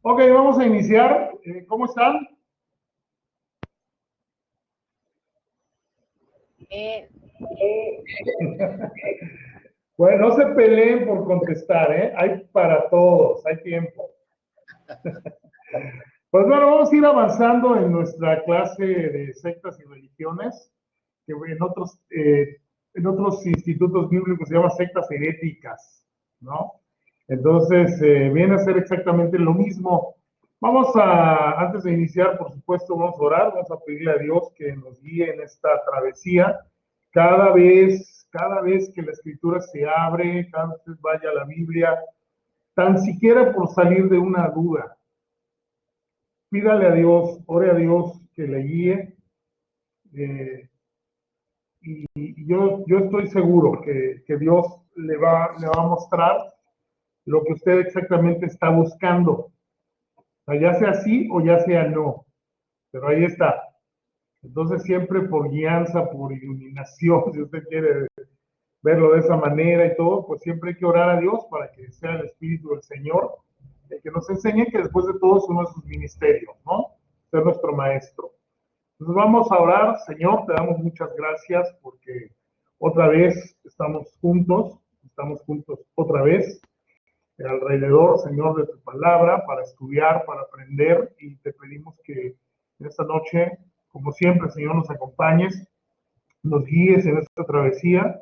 Ok, vamos a iniciar. ¿Cómo están? Bueno, no se peleen por contestar, ¿eh? Hay para todos, hay tiempo. Pues bueno, vamos a ir avanzando en nuestra clase de sectas y religiones, que en otros institutos bíblicos se llama sectas heréticas, ¿no? Entonces, viene a ser exactamente lo mismo. Antes de iniciar, por supuesto, vamos a orar, vamos a pedirle a Dios que nos guíe en esta travesía. Cada vez que la escritura se abre, cada vez vaya a la Biblia, tan siquiera por salir de una duda, pídale a Dios, ore a Dios que le guíe. Y yo estoy seguro que Dios le va a mostrar lo que usted exactamente está buscando. O sea, ya sea sí o ya sea no. Pero ahí está. Entonces siempre por guianza, por iluminación, si usted quiere verlo de esa manera y todo, pues siempre hay que orar a Dios para que sea el Espíritu del Señor el que nos enseñe, que después de todo es uno de sus ministerios, ¿no? Ser nuestro maestro. Entonces vamos a orar. Señor, te damos muchas gracias porque otra vez estamos juntos otra vez alrededor, Señor, de tu palabra para estudiar, para aprender, y te pedimos que en esta noche, como siempre, Señor, nos acompañes, nos guíes en esta travesía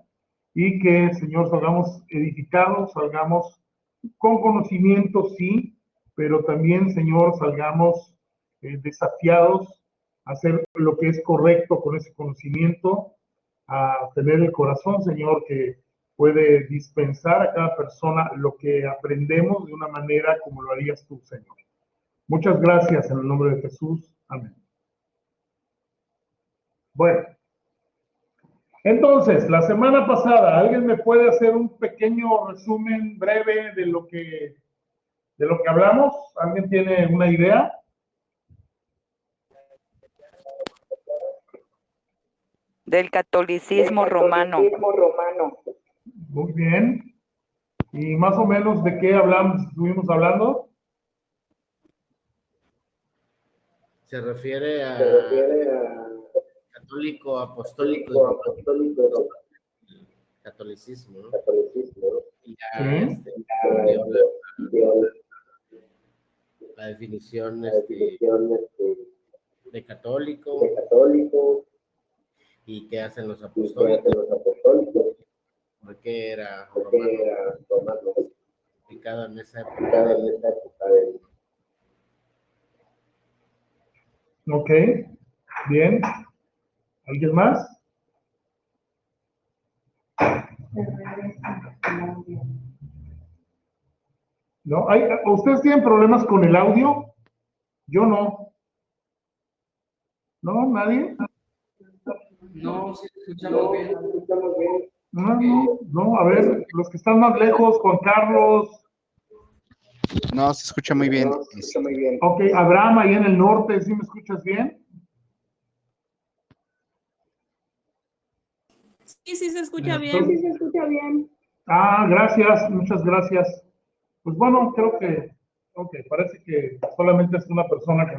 y que, Señor, salgamos edificados, salgamos con conocimiento, sí, pero también, Señor, salgamos desafiados a hacer lo que es correcto con ese conocimiento, a tener el corazón, Señor, que puede dispensar a cada persona lo que aprendemos de una manera como lo harías tú, Señor. Muchas gracias en el nombre de Jesús. Amén. Bueno, entonces, la semana pasada, ¿alguien me puede hacer un pequeño resumen breve de lo que hablamos? ¿Alguien tiene una idea? Del catolicismo romano. Muy bien. ¿Y más o menos de qué estuvimos hablando? Se refiere a católico, apostólico y catolicismo, ¿no? Y ya la definición de católico y qué hacen los apostólicos, por qué era romano, explicado en esa época. Ok, bien. ¿Alguien más? ¿No? ¿Ustedes tienen problemas con el audio? Yo no. ¿No? ¿Nadie? No, sí, escuchamos bien. No, a ver, los que están más lejos, Juan Carlos. No, se escucha muy bien. Ok, Abraham, ahí en el norte, ¿sí me escuchas bien? Sí, se escucha bien. Ah, gracias, muchas gracias. Pues bueno, creo que, parece que solamente es una persona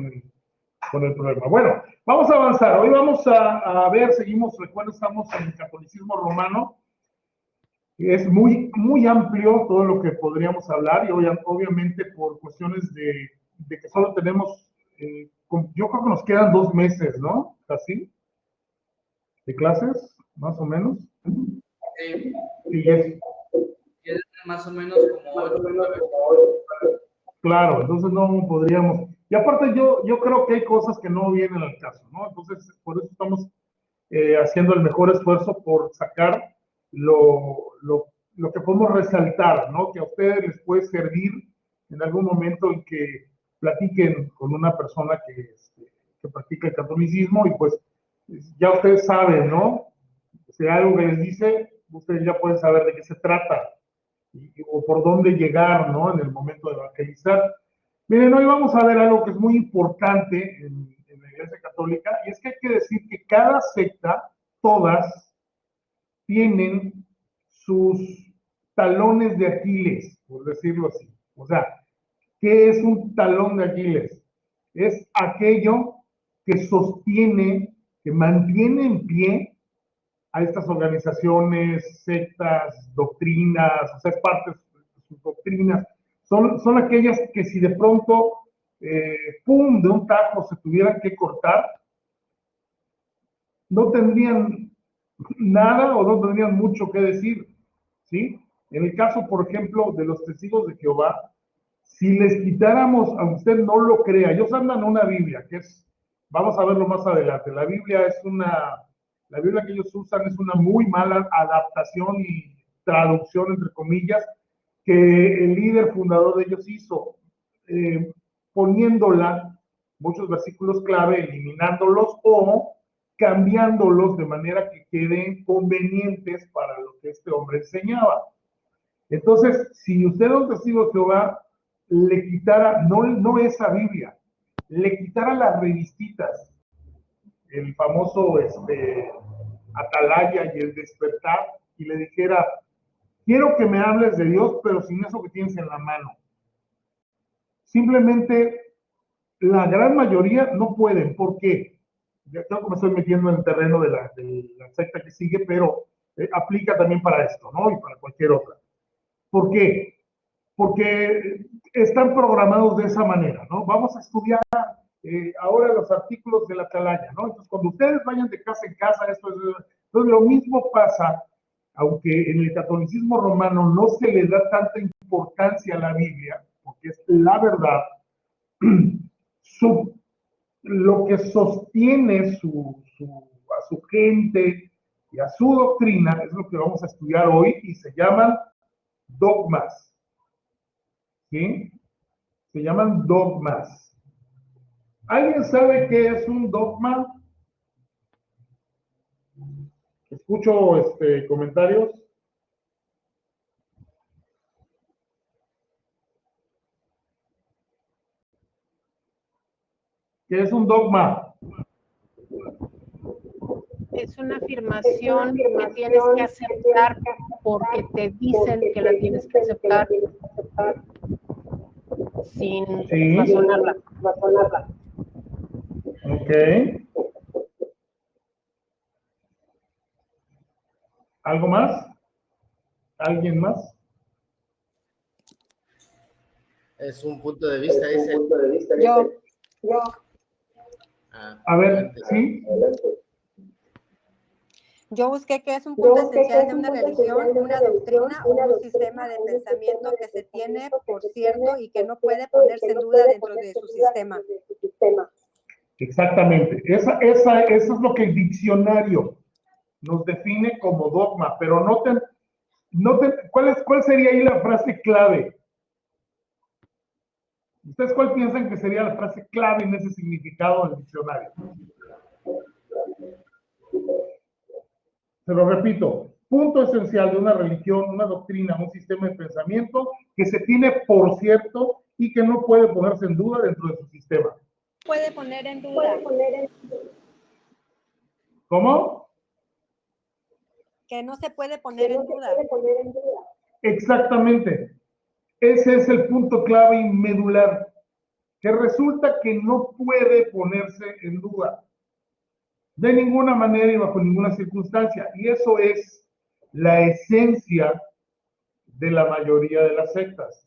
con el problema. Bueno, vamos a avanzar. Hoy vamos a ver, recuerden, estamos en el catolicismo romano. Es muy, muy amplio todo lo que podríamos hablar y obviamente por cuestiones de que solo tenemos, yo creo que nos quedan 2 meses, ¿no? Casi, de clases, más o menos. Y es más o menos como 8. Claro, entonces no podríamos. Y aparte yo creo que hay cosas que no vienen al caso, ¿no? Entonces, por eso estamos haciendo el mejor esfuerzo por sacar lo que podemos resaltar, ¿no? Que a ustedes les puede servir en algún momento en que platiquen con una persona que practica el catolicismo y pues ya ustedes saben, ¿no? Si hay algo que les dice, ustedes ya pueden saber de qué se trata o por dónde llegar, ¿no? En el momento de evangelizar. Miren, hoy vamos a ver algo que es muy importante en la Iglesia Católica, y es que hay que decir que cada secta, todas, tienen sus talones de Aquiles, por decirlo así. O sea, ¿Qué es un talón de Aquiles? Es aquello que sostiene, que mantiene en pie a estas organizaciones, sectas, doctrinas, o sea, es parte de sus doctrinas. Son aquellas que si de pronto, pum, de un tajo se tuvieran que cortar, no tendrían nada o no tendrían mucho que decir, ¿sí? En el caso, por ejemplo, de los testigos de Jehová, si les quitáramos, aunque usted no lo crea, ellos andan una Biblia, que es, vamos a verlo más adelante, la Biblia que ellos usan es una muy mala adaptación y traducción, entre comillas, que el líder fundador de ellos hizo, poniéndola, muchos versículos clave, eliminándolos o cambiándolos de manera que queden convenientes para lo que este hombre enseñaba. Entonces, si usted a un testigo de Jehová le quitara, no esa Biblia, le quitara las revistitas, el famoso Atalaya y el Despertar, y le dijera, quiero que me hables de Dios, pero sin eso que tienes en la mano. Simplemente, la gran mayoría no pueden. ¿Por qué? Ya creo que me estoy metiendo en el terreno de la secta que sigue, pero aplica también para esto, ¿no? Y para cualquier otra. ¿Por qué? Porque están programados de esa manera, ¿no? Vamos a estudiar ahora los artículos de la Atalaya, ¿no? Entonces, cuando ustedes vayan de casa en casa, entonces lo mismo pasa, aunque en el catolicismo romano no se le da tanta importancia a la Biblia, porque es la verdad, lo que sostiene a su gente y a su doctrina es lo que vamos a estudiar hoy y se llaman dogmas. ¿Sí? Se llaman dogmas. ¿Alguien sabe qué es un dogma? Escucho comentarios. ¿Qué es un dogma? Es una afirmación que tienes que aceptar porque te dicen que la tienes que aceptar sin razonarla. Ok. ¿Algo más? ¿Alguien más? Es un punto de vista, dice. Yo. A ver, ¿sí? Yo busqué qué es un punto esencial de una religión, una doctrina o un sistema de pensamiento que se tiene por cierto y que no puede ponerse en duda dentro de su sistema. Exactamente. Eso es lo que el diccionario nos define como dogma, pero ¿cuál sería ahí la frase clave? ¿Ustedes cuál piensan que sería la frase clave en ese significado del diccionario? Se lo repito, punto esencial de una religión, una doctrina, un sistema de pensamiento que se tiene por cierto y que no puede ponerse en duda dentro de su sistema. Puede poner en duda. ¿Cómo? Que no se puede poner en duda. Exactamente. Ese es el punto clave y medular, que resulta que no puede ponerse en duda de ninguna manera y bajo ninguna circunstancia. Y eso es la esencia de la mayoría de las sectas.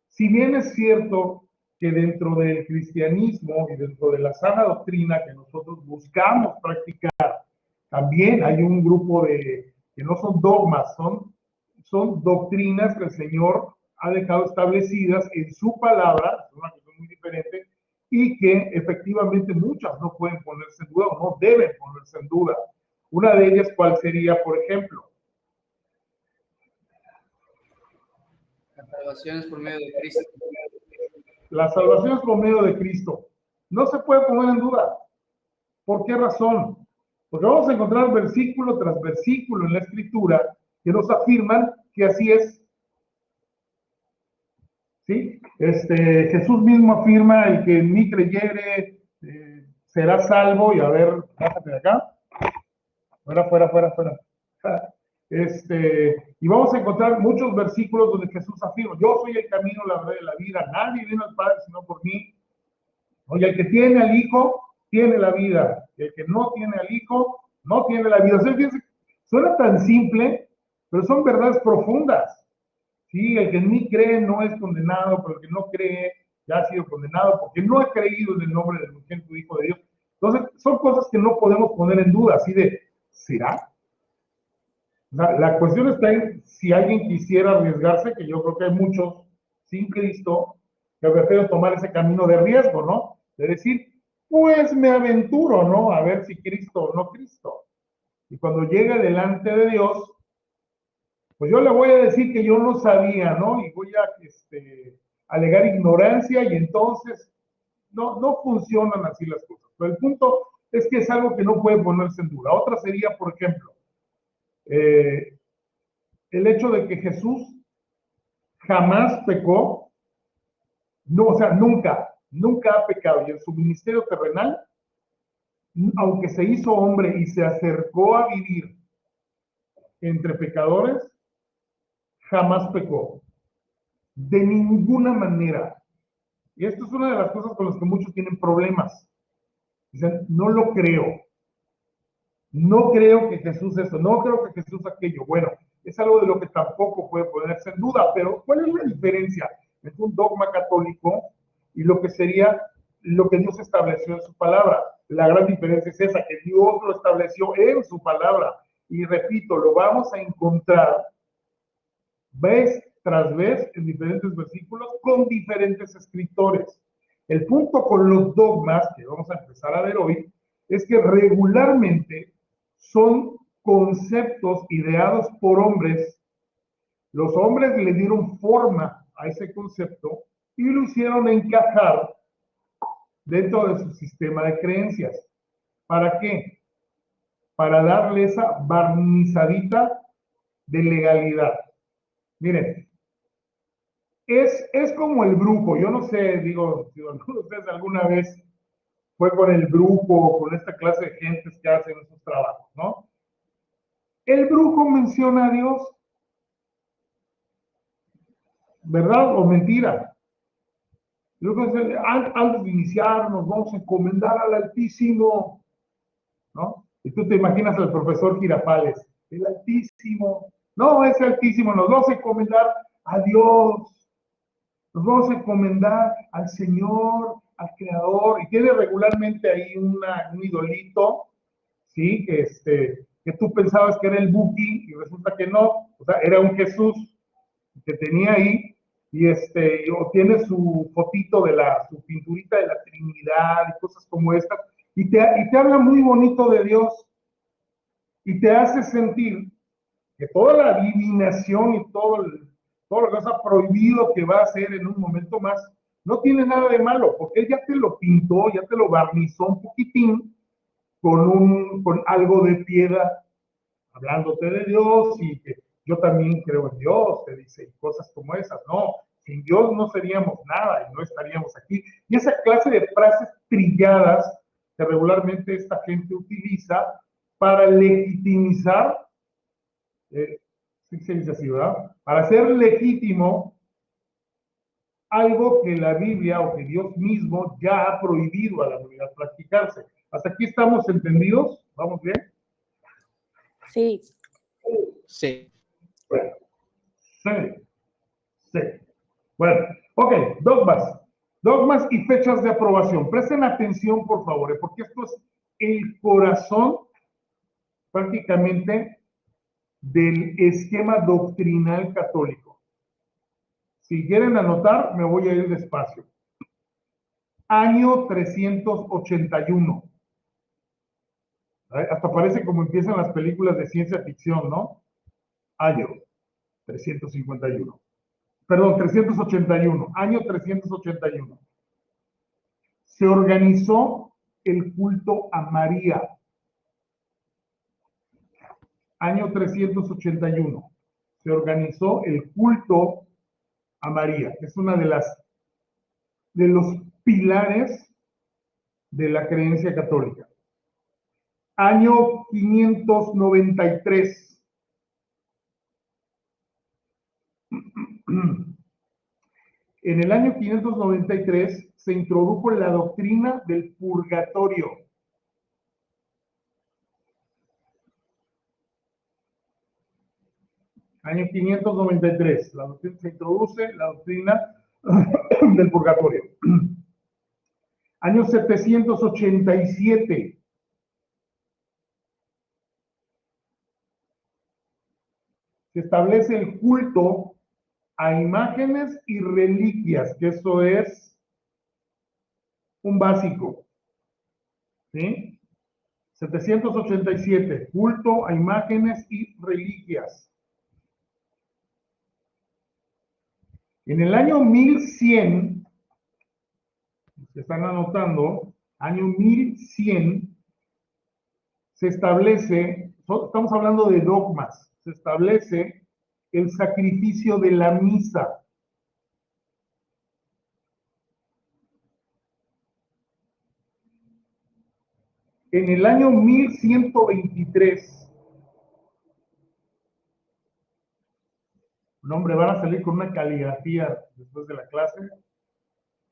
Si bien es cierto que dentro del cristianismo y dentro de la sana doctrina que nosotros buscamos practicar, también hay un grupo que no son dogmas, son doctrinas que el Señor ha dejado establecidas en su palabra, es una cuestión muy diferente, y que efectivamente muchas no pueden ponerse en duda o no deben ponerse en duda. Una de ellas, ¿cuál sería, por ejemplo? La salvación es por medio de Cristo. La salvación es por medio de Cristo. No se puede poner en duda. ¿Por qué razón? Porque vamos a encontrar versículo tras versículo en la Escritura que nos afirman que así es. ¿Sí? Jesús mismo afirma, el que en mí creyere será salvo, y a ver, bájate de acá. Fuera. Y vamos a encontrar muchos versículos donde Jesús afirma, yo soy el camino, la verdad y la vida, nadie viene al Padre sino por mí. Oye, el que tiene al Hijo, tiene la vida, y el que no tiene al Hijo, no tiene la vida. O sea, fíjense, suena tan simple, pero son verdades profundas. Sí, el que en mí cree no es condenado, pero el que no cree ya ha sido condenado porque no ha creído en el nombre del unigénito Hijo de Dios. Entonces, son cosas que no podemos poner en duda, así de, ¿será? La cuestión está en si alguien quisiera arriesgarse, que yo creo que hay muchos sin Cristo que prefieren tomar ese camino de riesgo, ¿no? De decir, pues me aventuro, ¿no? A ver si Cristo o no Cristo. Y cuando llegue delante de Dios, pues yo le voy a decir que yo no sabía, ¿no? Y voy a alegar ignorancia y entonces no funcionan así las cosas. Pero el punto es que es algo que no puede ponerse en duda. Otra sería, por ejemplo, el hecho de que Jesús jamás pecó, no, o sea, nunca ha pecado. Y en su ministerio terrenal, aunque se hizo hombre y se acercó a vivir entre pecadores, jamás pecó. De ninguna manera. Y esto es una de las cosas con las que muchos tienen problemas. Dicen, no lo creo. No creo que Jesús eso, no creo que Jesús aquello. Bueno, es algo de lo que tampoco puede ponerse en duda, pero ¿cuál es la diferencia entre un dogma católico y lo que sería lo que Dios estableció en su palabra? La gran diferencia es esa, que Dios lo estableció en su palabra. Y repito, lo vamos a encontrar vez tras vez en diferentes versículos con diferentes escritores. El punto con los dogmas, que vamos a empezar a ver hoy, es que regularmente son conceptos ideados por hombres. Los hombres le dieron forma a ese concepto y lo hicieron encajar dentro de su sistema de creencias. ¿Para qué? Para darle esa barnizadita de legalidad. Miren, es como el brujo. Yo no sé, digo, si alguno de ustedes alguna vez fue con el brujo o con esta clase de gentes que hacen esos trabajos, ¿no? El brujo menciona a Dios, ¿verdad o mentira? Luego, antes de iniciar, nos vamos a encomendar al Altísimo, ¿no? Y tú te imaginas al profesor Girafales, el Altísimo. No, ese Altísimo, nos vamos a encomendar a Dios. Nos vamos a encomendar al Señor, al Creador, y tiene regularmente ahí un idolito, ¿sí? Que tú pensabas que era el Buki, y resulta que no, o sea, era un Jesús que tenía ahí, o tiene su fotito de su pinturita de la Trinidad y cosas como estas, y te habla muy bonito de Dios, y te hace sentir que toda la adivinación y todo lo que está prohibido que va a hacer en un momento más, no tiene nada de malo, porque él ya te lo pintó, ya te lo barnizó un poquitín con algo de piedad, hablándote de Dios y que yo también creo en Dios, te dice, y cosas como esas. No, sin Dios no seríamos nada y no estaríamos aquí. Y esa clase de frases trilladas que regularmente esta gente utiliza para legitimizar, sí se dice así, ¿verdad? Para hacer legítimo algo que la Biblia o que Dios mismo ya ha prohibido a la humanidad practicarse. ¿Hasta aquí estamos entendidos? ¿Vamos bien? Sí. Sí. Bueno, sí. Bueno, ok, dogmas y fechas de aprobación. Presten atención, por favor, porque esto es el corazón prácticamente del esquema doctrinal católico. Si quieren anotar, me voy a ir despacio. Año 381. Hasta parece como empiezan las películas de ciencia ficción, ¿no? Año 351. Perdón, 381. Año 381. Se organizó el culto a María. Año 381. Se organizó el culto a María. Es una de los pilares de la creencia católica. Año 593. En el año 593 se introdujo la doctrina del purgatorio. Año 593, se introduce la doctrina del purgatorio. Año 787. Se establece el culto a imágenes y reliquias, que eso es un básico. ¿Sí? 787, culto a imágenes y reliquias. En el año 1100, se están anotando, año 1100, se establece, estamos hablando de dogmas, se establece el sacrificio de la misa. En el año 1123, no, hombre, van a salir con una caligrafía después de la clase.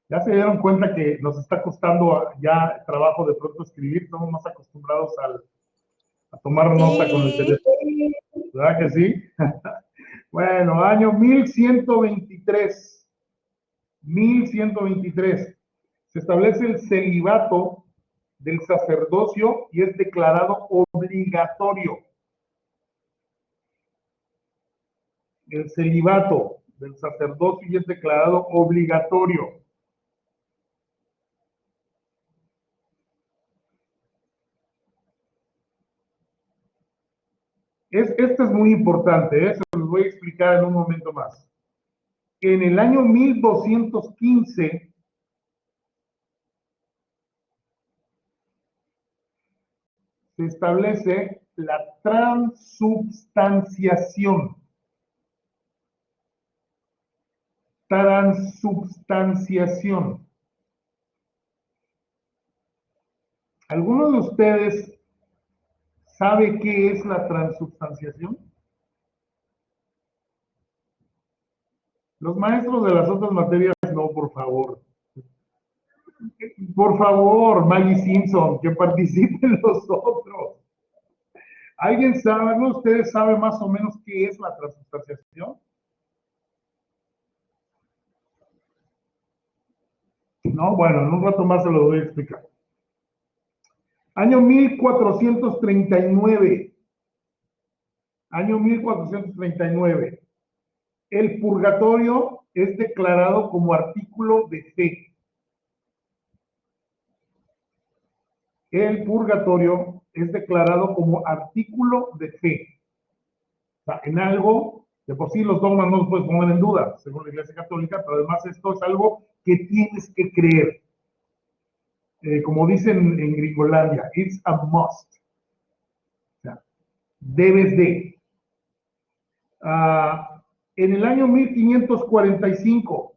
Ya se dieron cuenta que nos está costando ya trabajo de pronto escribir, estamos más acostumbrados a tomar nota con el teléfono. ¿Verdad que sí? Bueno, año 1123. 1123. Se establece el celibato del sacerdocio y es declarado obligatorio. El celibato del sacerdocio y es declarado obligatorio. Esto es muy importante, se los voy a explicar en un momento más. En el año 1215, se establece la transubstanciación. Transubstanciación. ¿Alguno de ustedes sabe qué es la transubstanciación? Los maestros de las otras materias, no, por favor. Por favor, Maggie Simpson, que participen los otros. ¿Alguien sabe, alguno de ustedes sabe más o menos qué es la transubstanciación? No, bueno, en un rato más se lo voy a explicar. Año 1439. Año 1439. El purgatorio es declarado como artículo de fe. El purgatorio es declarado como artículo de fe. O sea, en algo, de por sí los dogmas no los puedes poner en duda, según la Iglesia Católica, pero además esto es algo que tienes que creer. Como dicen en Gringolandia, it's a must. O sea, debes de. En el año 1545,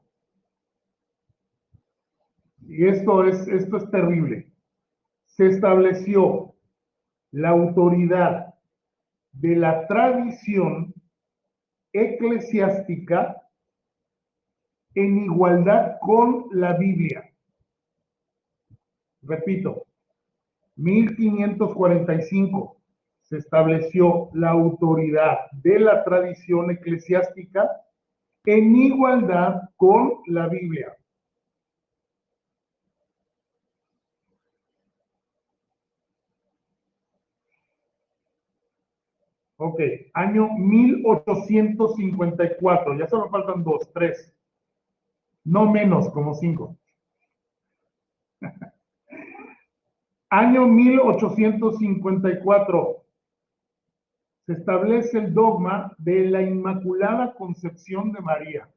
y esto es terrible, se estableció la autoridad de la tradición eclesiástica en igualdad con la Biblia. Repito, 1545 se estableció la autoridad de la tradición eclesiástica en igualdad con la Biblia. Ok, año 1854, ya solo faltan 2, 3, no menos, como 5. Año 1854, se establece el dogma de la Inmaculada Concepción de María.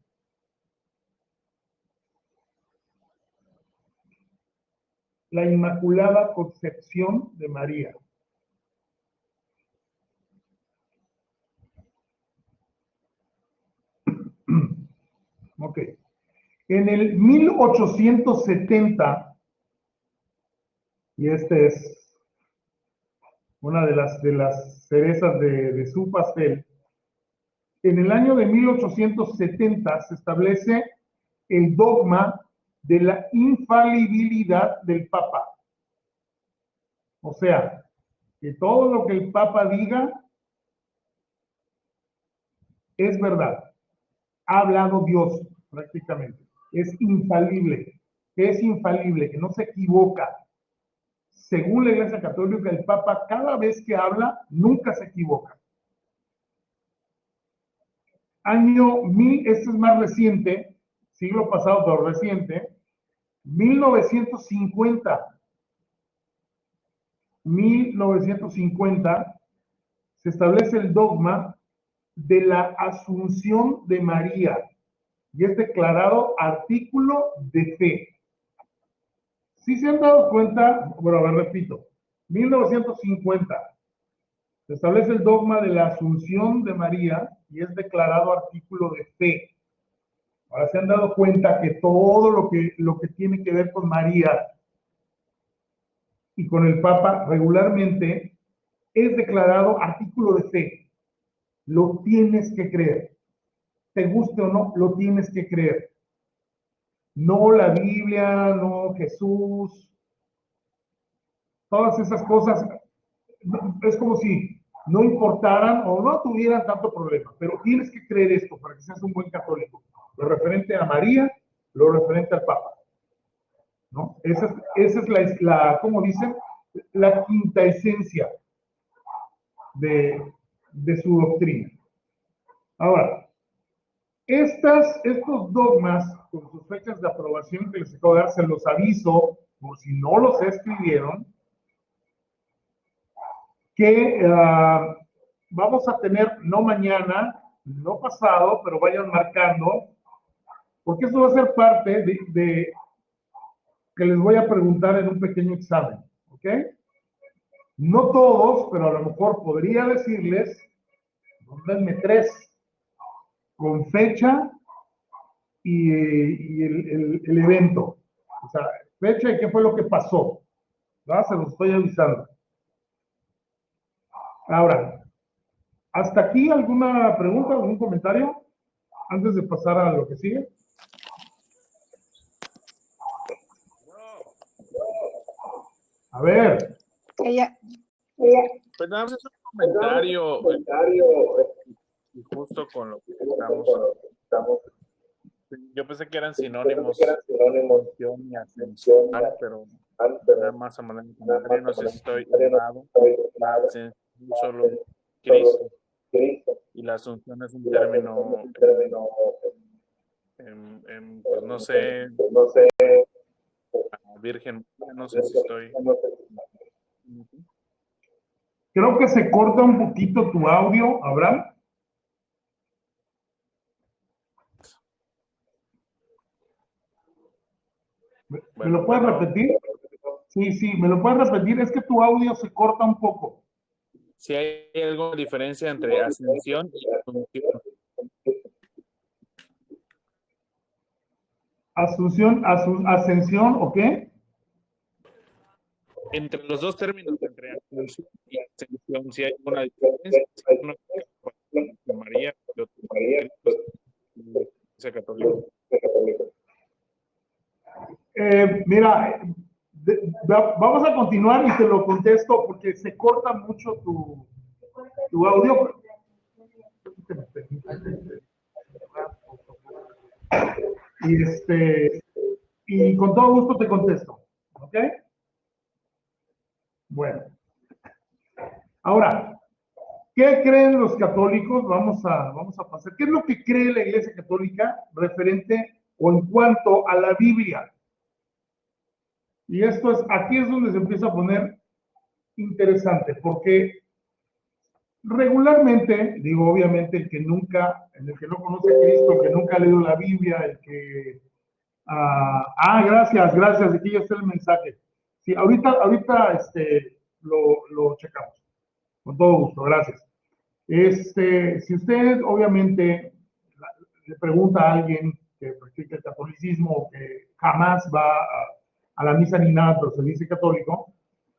La Inmaculada Concepción de María. Ok. En el 1870, y este es una de las cerezas de su pastel, en el año de 1870 se establece el dogma de la infalibilidad del Papa. O sea, que todo lo que el Papa diga es verdad. Ha hablado Dios prácticamente. Es infalible. Que es infalible, que no se equivoca. Según la Iglesia Católica, el Papa cada vez que habla, nunca se equivoca. Año 1000, este es más reciente, siglo pasado, pero reciente, 1950. 1950 se establece el dogma de la Asunción de María y es declarado artículo de fe. Si se han dado cuenta, bueno, a ver, repito, 1950 se establece el dogma de la Asunción de María y es declarado artículo de fe. Ahora se han dado cuenta que todo lo que tiene que ver con María y con el Papa regularmente es declarado artículo de fe. Lo tienes que creer. Te guste o no, lo tienes que creer. No la Biblia, no Jesús, todas esas cosas, es como si no importaran o no tuvieran tanto problema, pero tienes que creer esto para que seas un buen católico. Lo referente a María, lo referente al Papa, ¿no? Esa es la como dicen, la quinta esencia de su doctrina. Ahora, estos dogmas, con sus fechas de aprobación que les acabo de dar, se los aviso, por si no los escribieron, que vamos a tener, no mañana, no pasado, pero vayan marcando, porque esto va a ser parte de que les voy a preguntar en un pequeño examen, ¿ok? No todos, pero a lo mejor podría decirles, denme 3, con fecha y el evento. O sea, fecha y qué fue lo que pasó. ¿Verdad? Se los estoy avisando. Ahora, ¿hasta aquí alguna pregunta, algún comentario? Antes de pasar a lo que sigue. A ver. Pues nada más es un comentario y justo con lo que estamos. Yo pensé que eran sinónimos, ascensión y ascensión, pero nada más a manera de comentario, no sé si estoy errado. Solo Cristo y la asunción es un término, pues no sé, Virgen, no sé si estoy. Creo que se corta un poquito tu audio, Abraham. ¿Me lo puedes repetir? Sí, ¿me lo puedes repetir? Es que tu audio se corta un poco. Si hay alguna diferencia entre ascensión y asunción. Ascensión, ¿o qué? Entre los dos términos, entre ascensión y ascensión, si hay alguna diferencia. Uno que María y otro Cristo, católico. Mira, vamos a continuar y te lo contesto porque se corta mucho tu audio. Y con todo gusto te contesto, ¿ok? Bueno. Ahora, ¿qué creen los católicos? Vamos a pasar. ¿Qué es lo que cree la Iglesia Católica referente o en cuanto a la Biblia? Y aquí es donde se empieza a poner interesante, porque regularmente, digo, obviamente, el que no conoce a Cristo, el que nunca ha leído la Biblia, el que... gracias, aquí ya está el mensaje. Sí, ahorita lo checamos. Con todo gusto, gracias. Si usted, obviamente, le pregunta a alguien que practica el catolicismo o que jamás va a la misa ni nada, pero se dice católico,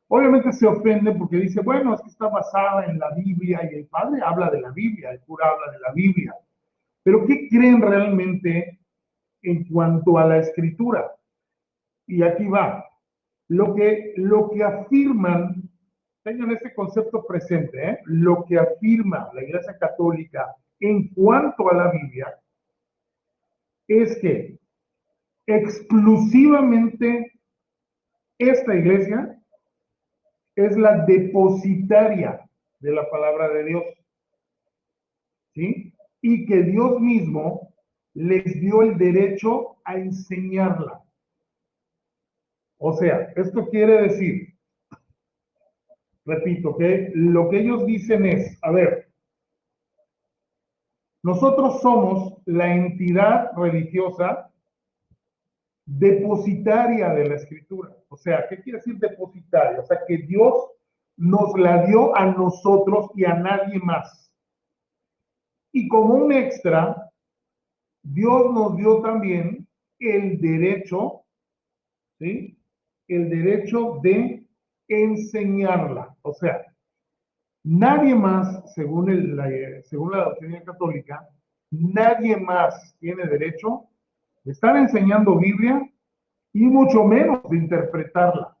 obviamente se ofende porque dice, bueno, es que está basada en la Biblia y el padre habla de la Biblia, el cura habla de la Biblia. Pero ¿qué creen realmente en cuanto a la escritura. Y aquí va. Lo que afirman, tengan ese concepto presente, ¿eh? Lo que afirma la Iglesia Católica en cuanto a la Biblia es que exclusivamente esta iglesia es la depositaria de la palabra de Dios, ¿sí? Y que Dios mismo les dio el derecho a enseñarla. O sea, esto quiere decir, repito, que lo que ellos dicen es, a ver, nosotros somos la entidad religiosa depositaria de la escritura. O sea, ¿qué quiere decir depositaria? O sea, que Dios nos la dio a nosotros y a nadie más. Y como un extra, Dios nos dio también el derecho, ¿sí? El derecho de enseñarla. O sea, nadie más, según la doctrina católica, nadie más tiene derecho de estar enseñando Biblia y mucho menos de interpretarla.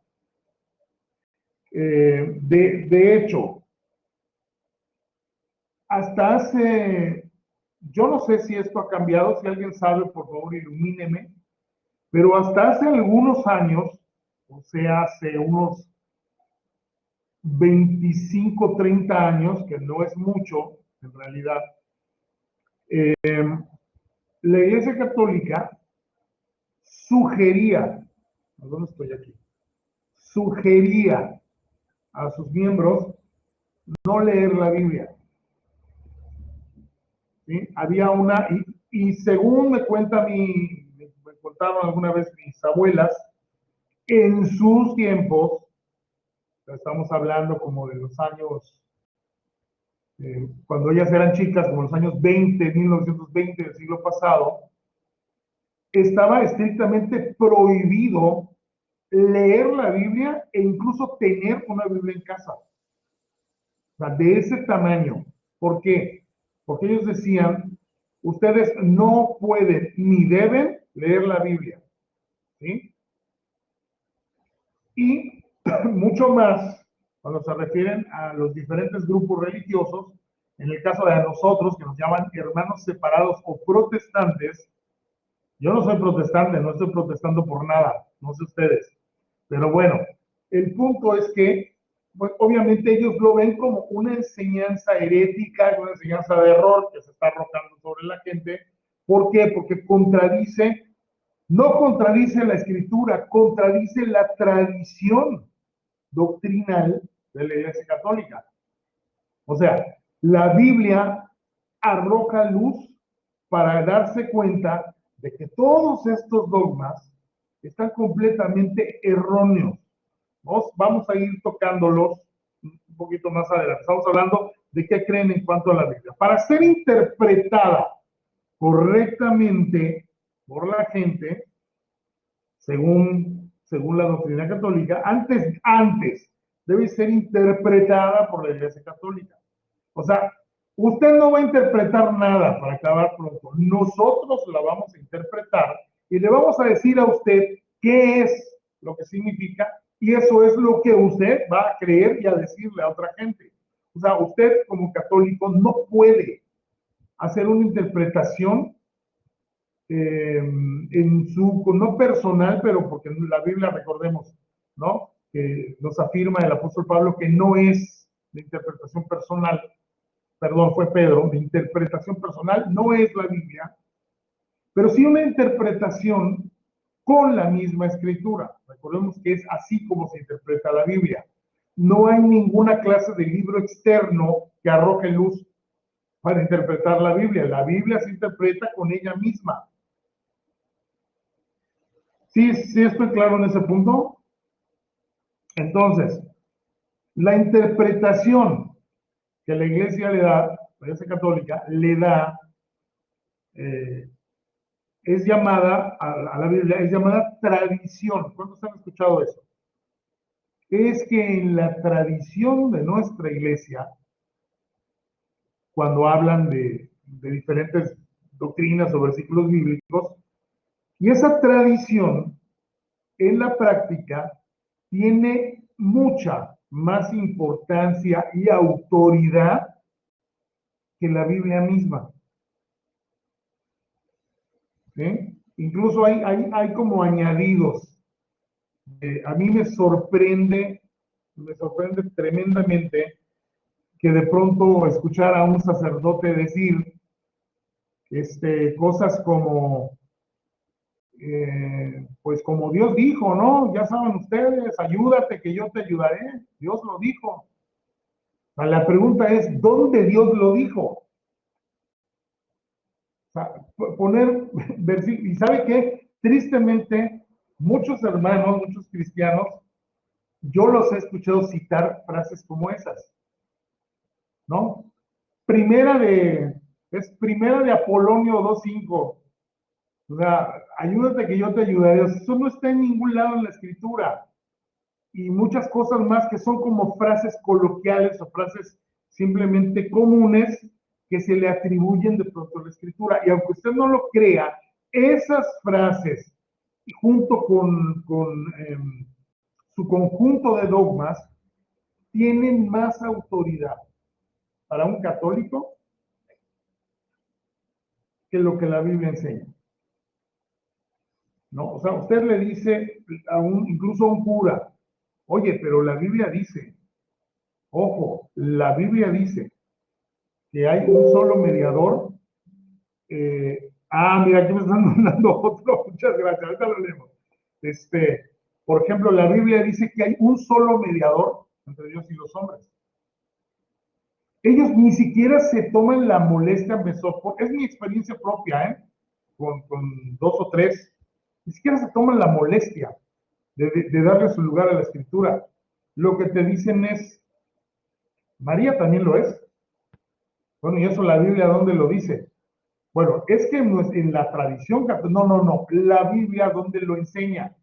De hecho, hasta hace, yo no sé si esto ha cambiado, si alguien sabe, por favor, ilumíneme, pero hasta hace algunos años, o sea, hace unos 25, 30 años, que no es mucho, en realidad, la Iglesia Católica sugería, ¿dónde estoy aquí? Sugería a sus miembros no leer la Biblia. ¿Sí? Había una, y según me contaron alguna vez mis abuelas, en sus tiempos, estamos hablando como de los años, cuando ellas eran chicas, como los años 20, 1920 del siglo pasado, estaba estrictamente prohibido leer la Biblia e incluso tener una Biblia en casa. O sea, de ese tamaño. ¿Por qué? Porque ellos decían, ustedes no pueden ni deben leer la Biblia. ¿Sí? Y mucho más cuando se refieren a los diferentes grupos religiosos, en el caso de nosotros, que nos llaman hermanos separados o protestantes. Yo no soy protestante, no estoy protestando por nada, no sé ustedes. Pero bueno, el punto es que, pues, obviamente ellos lo ven como una enseñanza herética, una enseñanza de error que se está arrojando sobre la gente. ¿Por qué? Porque no contradice la escritura, contradice la tradición doctrinal de la Iglesia Católica. O sea, la Biblia arroja luz para darse cuenta de que todos estos dogmas están completamente erróneos. Vamos a ir tocándolos un poquito más adelante. Estamos hablando de qué creen en cuanto a la Biblia. Para ser interpretada correctamente por la gente, según la doctrina católica, antes debe ser interpretada por la Iglesia Católica. O sea, usted no va a interpretar nada para acabar pronto. Nosotros la vamos a interpretar y le vamos a decir a usted qué es lo que significa, y eso es lo que usted va a creer y a decirle a otra gente. O sea, usted como católico no puede hacer una interpretación no personal, pero porque la Biblia, recordemos, ¿no? Que nos afirma el apóstol Pablo que no es de interpretación personal, perdón, fue Pedro, de interpretación personal, no es la Biblia, pero sí una interpretación con la misma escritura. Recordemos que es así como se interpreta la Biblia. No hay ninguna clase de libro externo que arroje luz para interpretar la Biblia. La Biblia se interpreta con ella misma. ¿Sí estoy claro en ese punto? Entonces, la interpretación que la Iglesia le da, la Iglesia Católica le da, es llamada, a la Biblia, es llamada tradición. ¿Cuántos han escuchado eso? Es que en la tradición de nuestra Iglesia, cuando hablan de diferentes doctrinas o versículos bíblicos, Y esa tradición, en la práctica, tiene mucha más importancia y autoridad que la Biblia misma. ¿Sí? Incluso hay como añadidos. A mí me sorprende tremendamente que de pronto escuchar a un sacerdote decir cosas como, pues como Dios dijo, ¿no? Ya saben ustedes, ayúdate que yo te ayudaré. Dios lo dijo. La pregunta es, ¿dónde Dios lo dijo? O sea, poner versículos. ¿Y sabe qué? Tristemente, muchos hermanos, muchos cristianos, yo los he escuchado citar frases como esas, ¿no? Primera de Apolonio 2:5. O sea, ayúdate que yo te ayudaré. Eso no está en ningún lado en la escritura. Y muchas cosas más que son como frases coloquiales o frases simplemente comunes que se le atribuyen de pronto a la escritura. Y aunque usted no lo crea, esas frases, junto con su conjunto de dogmas, tienen más autoridad para un católico que lo que la Biblia enseña. ¿No? O sea, usted le dice incluso a un cura, oye, pero la Biblia dice, ojo, la Biblia dice que hay un solo mediador. Mira, aquí me están mandando otro, muchas gracias, ahorita lo leemos. Por ejemplo, la Biblia dice que hay un solo mediador entre Dios y los hombres. Ellos ni siquiera se toman la molestia, es mi experiencia propia, con 2 o 3, ni siquiera se toman la molestia de darle su lugar a la escritura. Lo que te dicen es, María también lo es. Bueno, y eso la Biblia, ¿dónde lo dice? Bueno, es que en la tradición católica, no, la Biblia, ¿dónde lo enseña?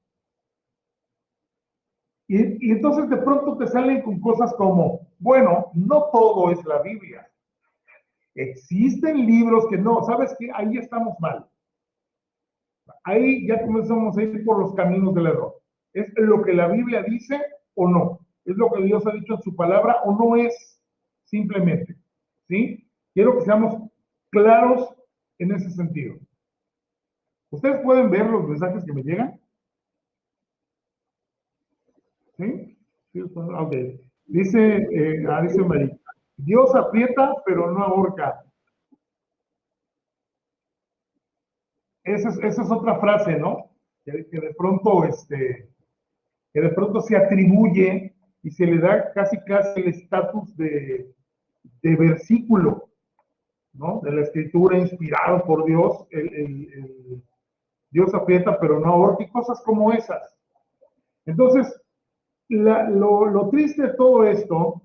Y entonces de pronto te salen con cosas como, bueno, no todo es la Biblia. Existen libros que no, ¿sabes qué? Ahí estamos mal. Ahí ya comenzamos a ir por los caminos del error. ¿Es lo que la Biblia dice o no? ¿Es lo que Dios ha dicho en su palabra o no es? Simplemente, ¿sí? Quiero que seamos claros en ese sentido. ¿Ustedes pueden ver los mensajes que me llegan? ¿Sí? Sí, ok. Dice María, Dios aprieta, pero no ahorca. Esa es otra frase, ¿no? Que de pronto, se atribuye y se le da casi el estatus de versículo, ¿no? De la escritura inspirado por Dios, Dios aprieta, pero no ahorca, y cosas como esas. Entonces, lo triste de todo esto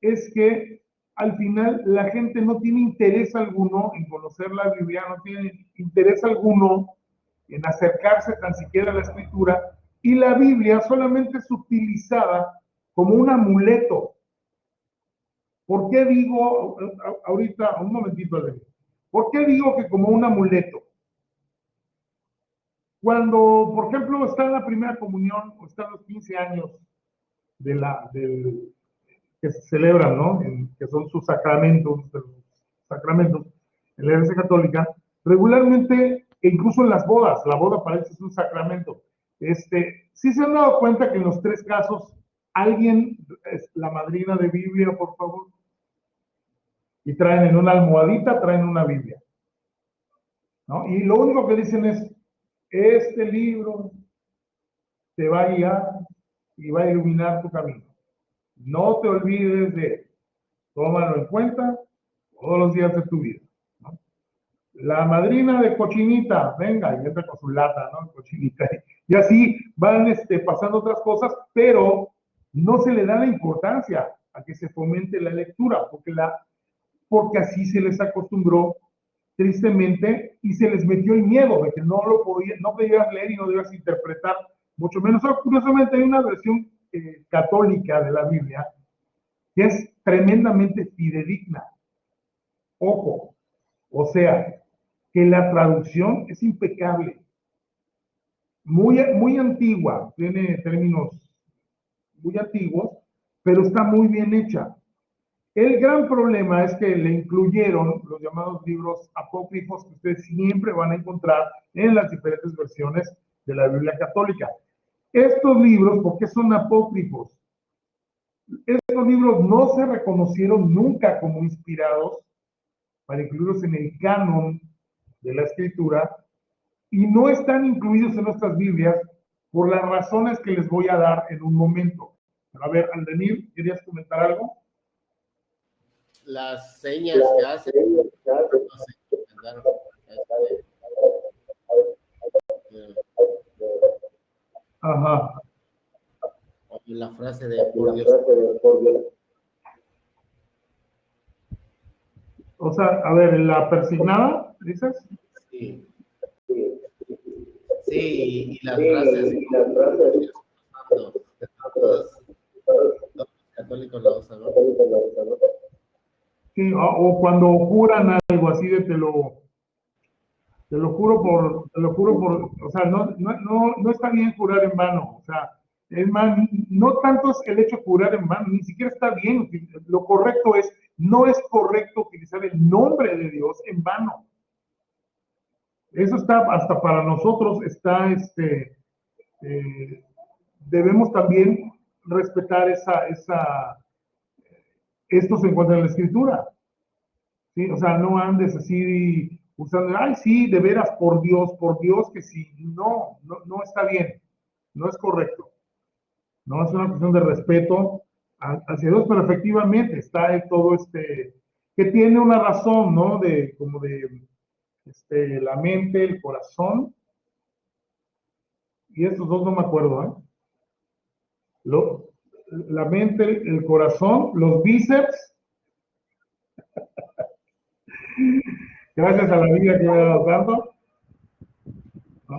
es que al final la gente no tiene interés alguno en conocer la Biblia, no tiene interés alguno en acercarse tan siquiera a la escritura, y la Biblia solamente es utilizada como un amuleto. ¿Por qué digo, ahorita, un momentito, ¿por qué digo que como un amuleto? Cuando, por ejemplo, está en la primera comunión, o están los 15 años que se celebran, ¿no? Que son sus sacramentos, en la Iglesia Católica, regularmente, e incluso en las bodas, la boda parece es un sacramento. ¿Sí se han dado cuenta que en los 3 casos, alguien es la madrina de Biblia, por favor? Y traen en una almohadita, traen una Biblia, ¿no? Y lo único que dicen es, este libro te va a guiar y va a iluminar tu camino. No te olvides de él. Tómalo en cuenta todos los días de tu vida, ¿no? La madrina de cochinita, venga, y entra con su lata, ¿no? Cochinita. Y así van pasando otras cosas, pero no se le da la importancia a que se fomente la lectura, porque así se les acostumbró tristemente y se les metió el miedo de que no podías leer y no debías interpretar, mucho menos. Curiosamente hay una versión católica de la Biblia que es tremendamente fidedigna. Ojo, o sea, que la traducción es impecable. muy antigua, tiene términos muy antiguos, pero está muy bien hecha. El gran problema es que le incluyeron los llamados libros apócrifos que ustedes siempre van a encontrar en las diferentes versiones de la Biblia católica. Estos libros, ¿por qué son apócrifos? Estos libros no se reconocieron nunca como inspirados para incluirlos en el canon de la escritura y no están incluidos en nuestras Biblias por las razones que les voy a dar en un momento. A ver, Aldenir, ¿querías comentar algo? Las señas que hacen, no sé, mandaron, Ajá. la frase de por Dios. O sea, a ver, ¿la persignada, dices? Sí. Sí, y las frases. Los católicos la usan, ¿no? Sí, o cuando juran algo así de te lo juro por, o sea, no está bien jurar en vano, o sea, es más, no tanto es el hecho de jurar en vano, ni siquiera está bien, lo correcto es, no es correcto utilizar el nombre de Dios en vano. Eso está, hasta para nosotros, está, debemos también respetar esto se encuentra en la Escritura, ¿sí? O sea, no andes así usando, ay, sí, de veras, por Dios, que sí. No está bien, no es correcto. No es una cuestión de respeto hacia Dios, pero efectivamente está todo que tiene una razón, ¿no? Como de la mente, el corazón, y estos dos no me acuerdo, ¿eh? La mente, el corazón, los bíceps. Gracias a la vida que me ha dado tanto. ¿No?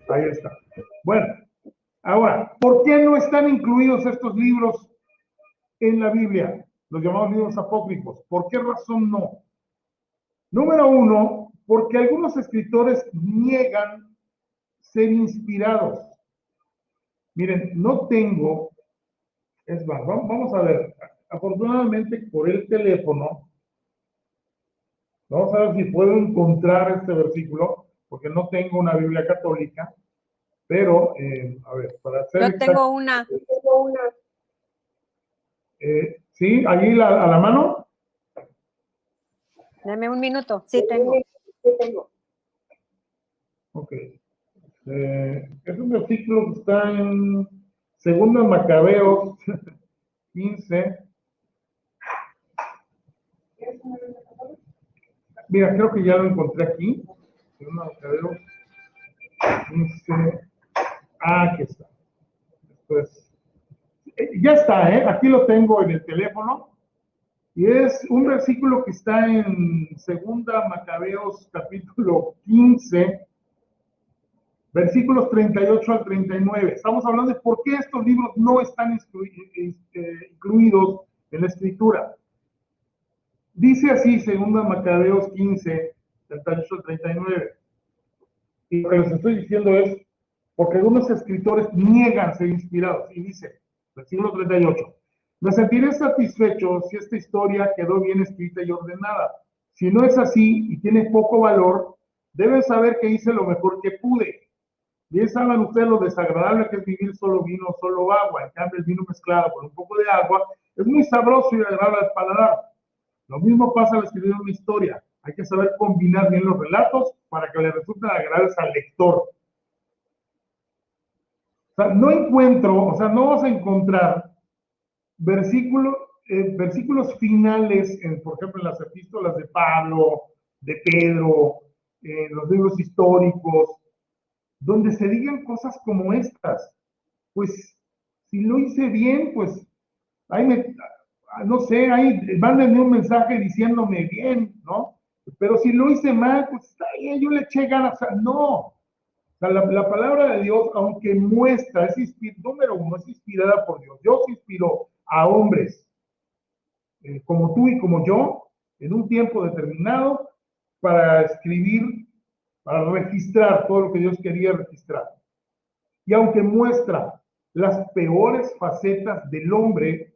Ahí está. Bueno, ahora, ¿por qué no están incluidos estos libros en la Biblia? Los llamados libros apócrifos. ¿Por qué razón no? Número uno, porque algunos escritores niegan ser inspirados. Miren, no tengo, es más, vamos a ver, afortunadamente por el teléfono, vamos a ver si puedo encontrar este versículo, porque no tengo una Biblia católica, pero, a ver, para hacer... Yo tengo una. ¿Sí? ¿Allí a la mano? Dame un minuto. Sí, tengo. Ok. Es un versículo que está en 2 Macabeos 15. Mira, creo que ya lo encontré aquí. 2 Macabeos 15. Aquí está. Después, ya está, ¿eh? Aquí lo tengo en el teléfono. Y es un versículo que está en 2 Macabeos capítulo 15, versículos 38 al 39. Estamos hablando de por qué estos libros no están incluidos en la escritura. Dice así 2 Macabeos 15, 38 al 39. Y lo que les estoy diciendo es, porque algunos escritores niegan ser inspirados. Y dice, versículo 38, me sentiré satisfecho si esta historia quedó bien escrita y ordenada. Si no es así y tiene poco valor, deben saber que hice lo mejor que pude. Bien saben ustedes lo desagradable que es vivir solo vino o solo agua. En cambio, el vino mezclado con un poco de agua es muy sabroso y agradable al paladar. Lo mismo pasa al escribir una historia. Hay que saber combinar bien los relatos para que le resulten agradables al lector. O sea, no encuentro, o sea, no vas a encontrar versículos finales, por ejemplo, en las epístolas de Pablo, de Pedro, en los libros históricos, donde se digan cosas como estas. Pues, si lo hice bien, pues, ahí no sé, ahí mándenme un mensaje diciéndome bien, ¿no? Pero si lo hice mal, pues está bien, yo le eché ganas, o sea, no. O sea, la palabra de Dios, aunque muestra, número uno, es inspirada por Dios. Dios inspiró a hombres como tú y como yo, en un tiempo determinado, para escribir para registrar todo lo que Dios quería registrar. Y aunque muestra las peores facetas del hombre,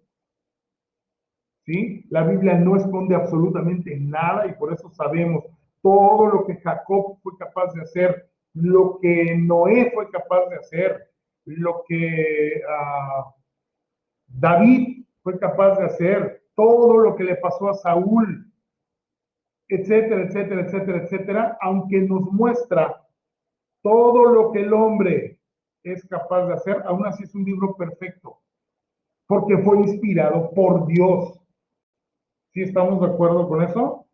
¿sí? La Biblia no esconde absolutamente nada y por eso sabemos todo lo que Jacob fue capaz de hacer, lo que Noé fue capaz de hacer, lo que David fue capaz de hacer, todo lo que le pasó a Saúl, etcétera, etcétera, etcétera, etcétera, aunque nos muestra todo lo que el hombre es capaz de hacer, aún así es un libro perfecto, porque fue inspirado por Dios. ¿Sí estamos de acuerdo con eso?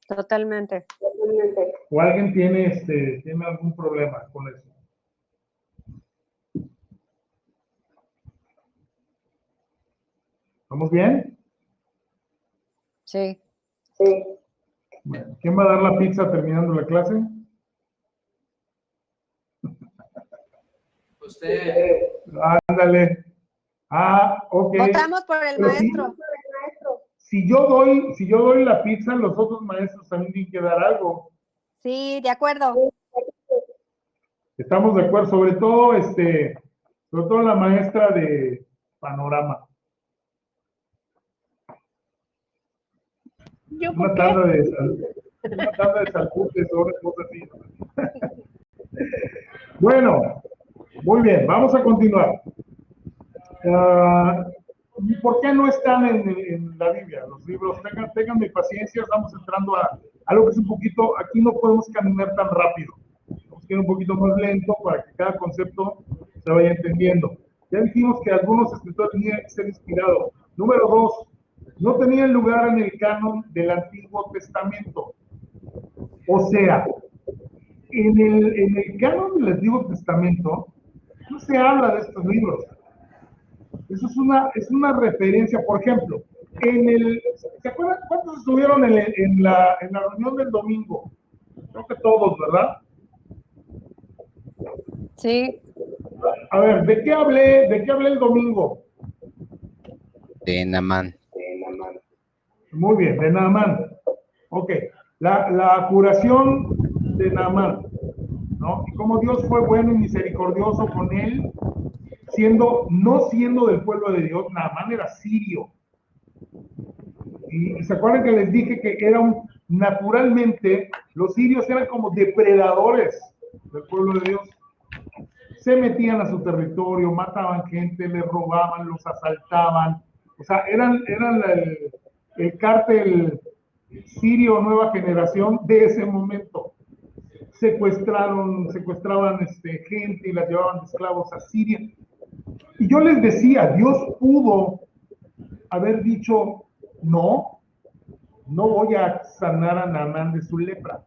Totalmente. ¿O alguien tiene algún problema con eso? ¿Estamos bien? Sí. Bueno, ¿quién va a dar la pizza terminando la clase? Usted. Ándale. Ok. Votamos por el Pero maestro. Si yo doy la pizza, los otros maestros también tienen que dar algo. Sí, de acuerdo. Estamos de acuerdo, sobre todo la maestra de panorama. ¿Yo Una por tanda qué? de salputes, cosas así. Bueno, muy bien, vamos a continuar. ¿Por qué no están en la Biblia? Los libros, tengan mi paciencia, estamos entrando a algo que es un poquito, aquí no podemos caminar tan rápido. Tenemos que ir un poquito más lento para que cada concepto se vaya entendiendo. Ya dijimos que algunos escritores tenían que ser inspirados. Número 2, no tenían lugar en el canon del Antiguo Testamento. O sea, en el canon del Antiguo Testamento no se habla de estos libros. Eso es una referencia, por ejemplo, ¿se acuerdan cuántos estuvieron en la reunión del domingo? Creo que todos, ¿verdad? Sí. A ver, ¿de qué hablé el domingo? De Naamán. Muy bien, de Naamán. Ok, la curación de Naamán, ¿no? Y cómo Dios fue bueno y misericordioso con él, no siendo del pueblo de Dios. Naamán era sirio. Y se acuerdan que les dije que naturalmente, los sirios eran como depredadores del pueblo de Dios. Se metían a su territorio, mataban gente, les robaban, los asaltaban. O sea, eran el cártel sirio nueva generación de ese momento. Secuestraban gente y las llevaban de esclavos a Siria. Y yo les decía, Dios pudo haber dicho, no voy a sanar a Naamán de su lepra.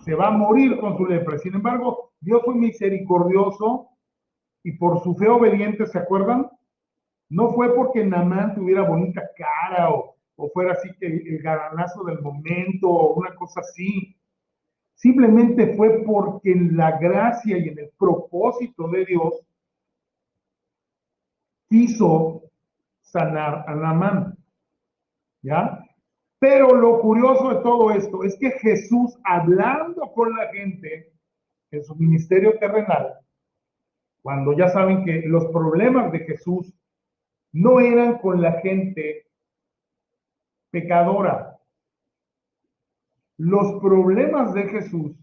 Se va a morir con su lepra. Sin embargo, Dios fue misericordioso y por su fe obediente, ¿se acuerdan? No fue porque Naamán tuviera bonita cara o fuera así que el galanazo del momento o una cosa así. Simplemente fue porque en la gracia y en el propósito de Dios quiso sanar a Naamán. ¿Ya? Pero lo curioso de todo esto es que Jesús, hablando con la gente en su ministerio terrenal, cuando ya saben que los problemas de Jesús no eran con la gente pecadora. Los problemas de Jesús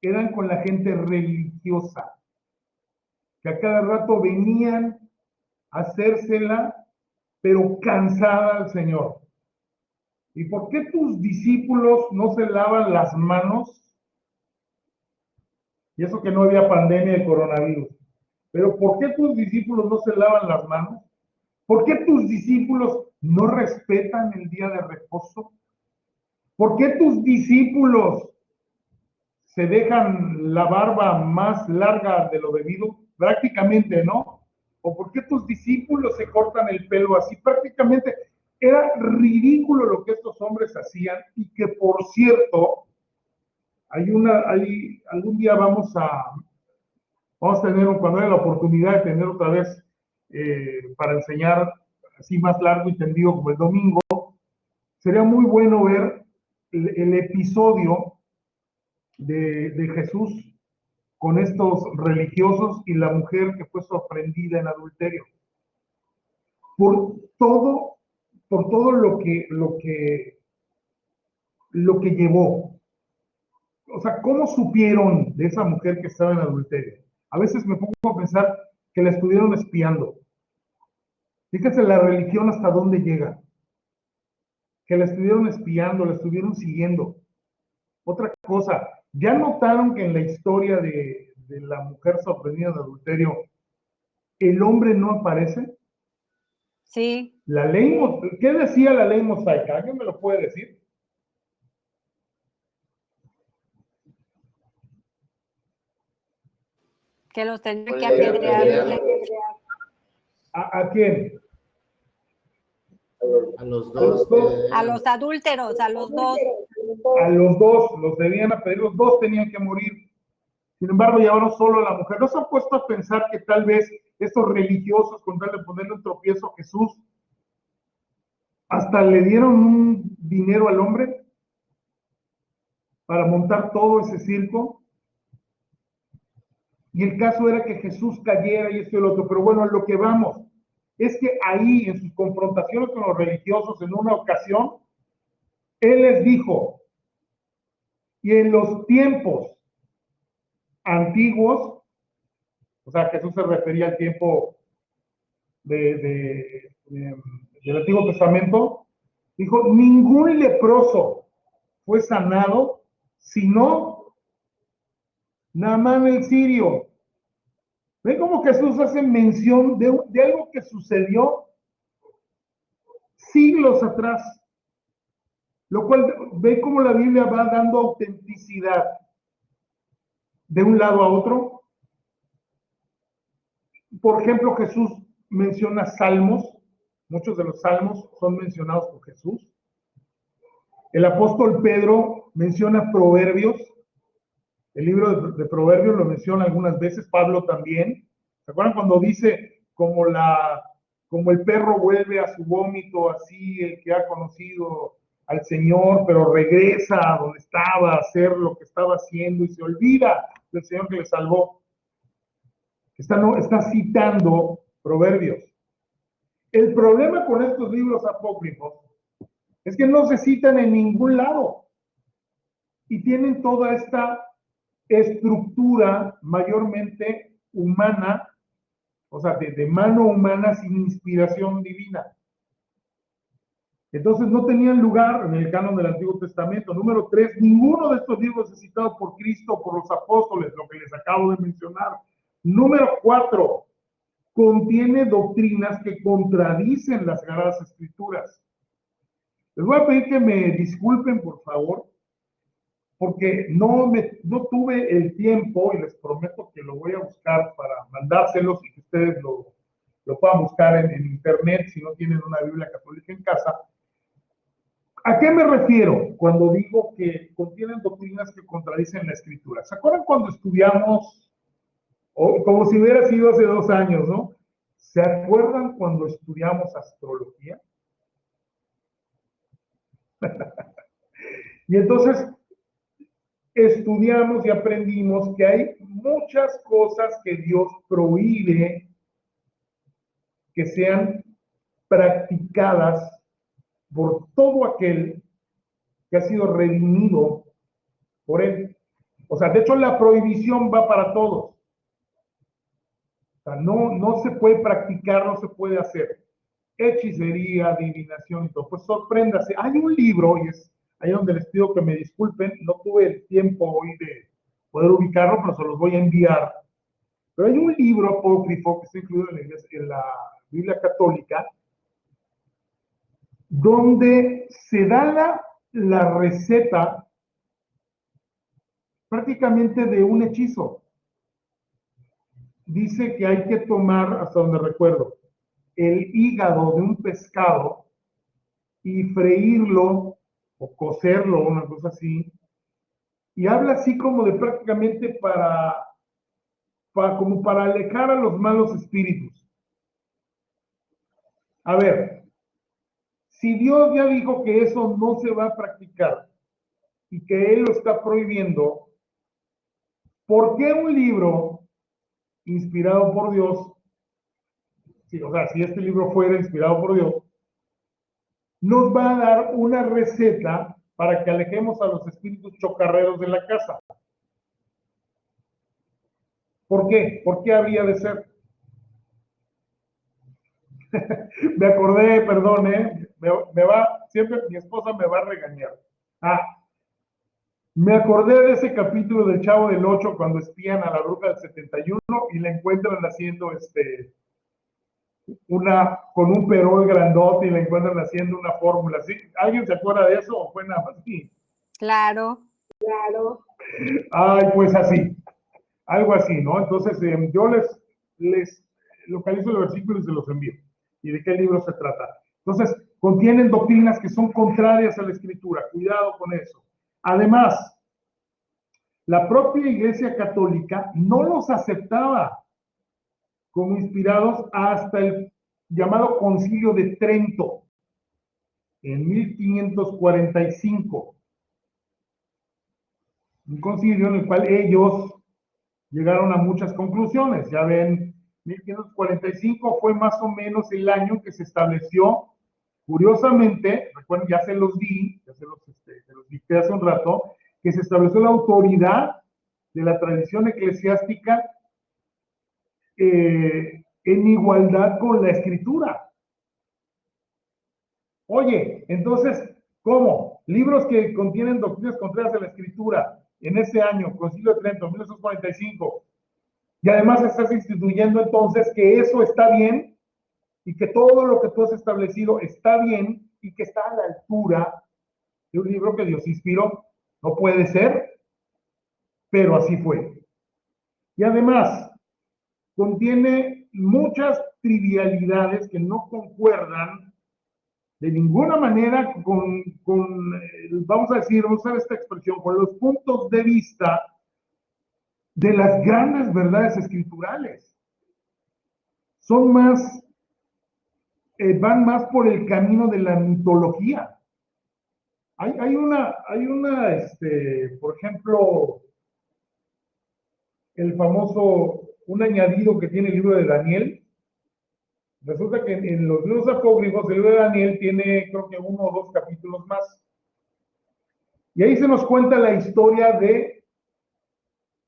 eran con la gente religiosa, que a cada rato venían a hacérsela, pero cansada al Señor. ¿Y por qué tus discípulos no se lavan las manos? Y eso que no había pandemia de coronavirus. Pero ¿por qué tus discípulos no se lavan las manos? ¿Por qué tus discípulos no respetan el día de reposo? ¿Por qué tus discípulos se dejan la barba más larga de lo debido? Prácticamente, ¿no? ¿O por qué tus discípulos se cortan el pelo así? Prácticamente era ridículo lo que estos hombres hacían y que, por cierto, algún día vamos a tener, cuando haya la oportunidad de tener otra vez para enseñar así más largo y tendido como el domingo, sería muy bueno ver el episodio de Jesús con estos religiosos y la mujer que fue sorprendida en adulterio. Por todo lo que llevó. O sea, ¿cómo supieron de esa mujer que estaba en adulterio? A veces me pongo a pensar que la estuvieron espiando. Fíjense la religión hasta dónde llega. Que la estuvieron espiando, la estuvieron siguiendo. Otra cosa, ¿ya notaron que en la historia de la mujer sorprendida en adulterio, el hombre no aparece? Sí, La ley, ¿qué decía la ley mosaica? ¿Alguien me lo puede decir? que los tendría que Pues, apedrear. ¿A quién? A los dos. A los adúlteros, a los dos. A los dos, los debían apedrear, los dos tenían que morir. Sin embargo, llevaron solo a la mujer. ¿No se han puesto a pensar que tal vez estos religiosos, con tal de ponerle un tropiezo a Jesús, hasta le dieron un dinero al hombre para montar todo ese circo? Y el caso era que Jesús cayera y esto y lo otro. Pero bueno, a lo que vamos es que ahí, en sus confrontaciones con los religiosos, en una ocasión, Él les dijo, y en los tiempos antiguos, o sea, Jesús se refería al tiempo del Antiguo Testamento, dijo, ningún leproso fue sanado, sino Naamán el sirio. ¿Ven cómo Jesús hace mención de algo que sucedió siglos atrás? Lo cual, ve cómo la Biblia va dando autenticidad de un lado a otro. Por ejemplo, Jesús menciona salmos, muchos de los salmos son mencionados por Jesús. El apóstol Pedro menciona proverbios, el libro de Proverbios lo menciona algunas veces, Pablo también. ¿Se acuerdan cuando dice como el perro vuelve a su vómito, así el que ha conocido al Señor, pero regresa a donde estaba a hacer lo que estaba haciendo y se olvida del Señor que le salvó? Está citando Proverbios. El problema con estos libros apócrifos es que no se citan en ningún lado y tienen toda esta estructura mayormente humana, o sea, de mano humana sin inspiración divina. Entonces no tenían lugar en el canon del Antiguo Testamento. Número 3, ninguno de estos libros es citado por Cristo o por los apóstoles, lo que les acabo de mencionar. Número 4, contiene doctrinas que contradicen las Sagradas Escrituras. Les voy a pedir que me disculpen, por favor, porque no tuve el tiempo, y les prometo que lo voy a buscar para mandárselos y que ustedes lo puedan buscar en internet si no tienen una Biblia católica en casa. ¿A qué me refiero cuando digo que contienen doctrinas que contradicen la Escritura? ¿Se acuerdan cuando estudiamos, o como si hubiera sido hace 2 años, ¿no? ¿Se acuerdan cuando estudiamos astrología? Y entonces estudiamos y aprendimos que hay muchas cosas que Dios prohíbe que sean practicadas por todo aquel que ha sido redimido por Él. O sea, de hecho la prohibición va para todos. O sea, no se puede practicar, no se puede hacer. Hechicería, adivinación y todo. Pues sorpréndase. Hay un libro, y es ahí donde les pido que me disculpen, no tuve el tiempo hoy de poder ubicarlo, pero se los voy a enviar. Pero hay un libro apócrifo que está incluido en la Biblia católica, donde se da la receta prácticamente de un hechizo. Dice que hay que tomar, hasta donde recuerdo, el hígado de un pescado y freírlo o cocerlo, una cosa así, y habla así como de prácticamente como para alejar a los malos espíritus. A ver, si Dios ya dijo que eso no se va a practicar y que Él lo está prohibiendo, ¿Por qué un libro inspirado por Dios, sí, o sea, si este libro fuera inspirado por Dios, nos va a dar una receta para que alejemos a los espíritus chocarreros de la casa? ¿Por qué? ¿Por qué habría de ser? Me acordé, perdón, siempre mi esposa me va a regañar. Me acordé de ese capítulo del Chavo del 8 cuando espían a la bruja del 71 y la encuentran haciendo con un perol grandote y la encuentran haciendo una fórmula. ¿Sí? ¿Alguien se acuerda de eso o fue nada más así? Claro. Ay, pues así, algo así, ¿no? Entonces yo les localizo el versículo y se los envío. ¿Y de qué libro se trata? Entonces, contienen doctrinas que son contrarias a la Escritura. Cuidado con eso. Además, la propia Iglesia Católica no los aceptaba como inspirados hasta el llamado Concilio de Trento, en 1545. Un concilio en el cual ellos llegaron a muchas conclusiones. Ya ven, 1545 fue más o menos el año que se estableció, curiosamente, recuerden, ya se los dicté hace un rato, que se estableció la autoridad de la tradición eclesiástica en igualdad con la Escritura. Oye, entonces, ¿cómo? Libros que contienen doctrinas contrarias a la Escritura en ese año, Concilio de Trento, 1945, y además estás instituyendo entonces que eso está bien y que todo lo que tú has establecido está bien y que está a la altura de un libro que Dios inspiró. No puede ser, pero así fue. Y además, contiene muchas trivialidades que no concuerdan de ninguna manera vamos a usar esta expresión, con los puntos de vista de las grandes verdades escriturales. Van más por el camino de la mitología. Hay por ejemplo, un añadido que tiene el libro de Daniel. Resulta que en los libros apócrifos, el libro de Daniel tiene, creo que 1 o 2 capítulos más. Y ahí se nos cuenta la historia de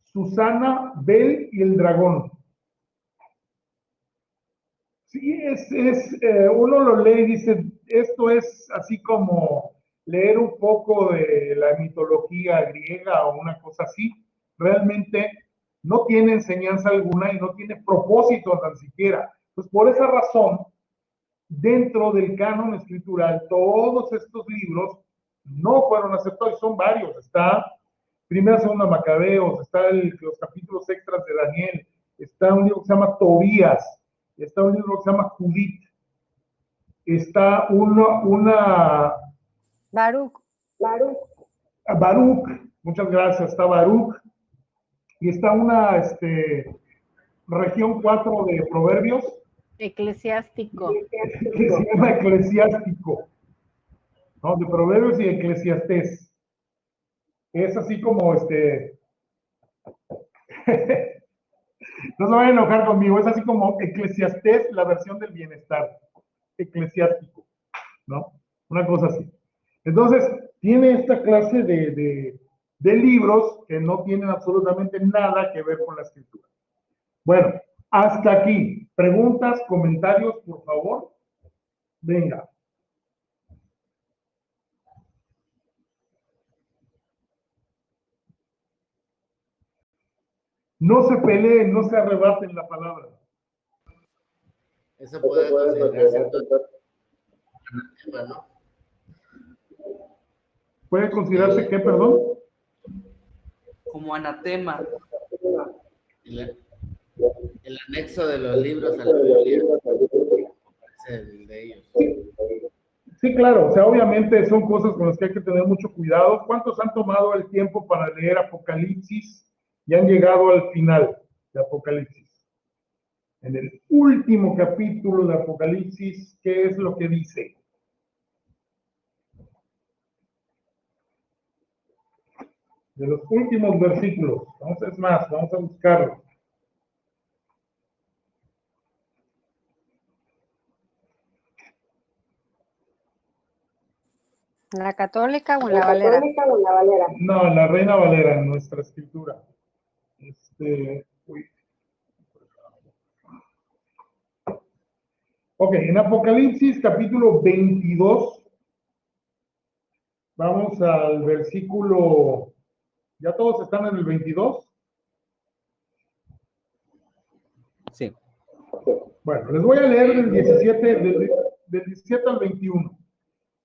Susana, Bel y el dragón. Sí, uno lo lee y dice, esto es así como leer un poco de la mitología griega o una cosa así. Realmente no tiene enseñanza alguna y no tiene propósito tan siquiera. Pues por esa razón, dentro del canon escritural, todos estos libros no fueron aceptados, y son varios. Está Primera, Segunda Macabeos, está los capítulos extras de Daniel, está un libro que se llama Tobías, está un libro que se llama Judith, está Baruch, muchas gracias, está Baruch, y está región 4 de Proverbios, Eclesiástico. que se llama Eclesiástico, ¿no? De Proverbios y Eclesiastés. Es así como no se vayan a enojar conmigo, es así como Eclesiastés, la versión del bienestar, eclesiástico, ¿no? Una cosa así. Entonces, tiene esta clase de libros que no tienen absolutamente nada que ver con la escritura. Bueno, hasta aquí. ¿Preguntas, comentarios, por favor? Venga. No se peleen, no se arrebaten la palabra. Eso puede considerarse anatema, ¿no? ¿Puede considerarse qué, perdón? Como anatema. El anexo de los libros a la Biblia de ellos. Sí, claro, o sea, obviamente son cosas con las que hay que tener mucho cuidado. ¿Cuántos han tomado el tiempo para leer Apocalipsis y han llegado al final de Apocalipsis? En el último capítulo de Apocalipsis, ¿qué es lo que dice? de los últimos versículos. Vamos a buscarlo. ¿En la católica o en la Valera? No, en la Reina Valera, en nuestra escritura. Ok, en Apocalipsis capítulo 22, vamos al versículo, ¿ya todos están en el 22? Sí. Bueno, les voy a leer del 17 al 21.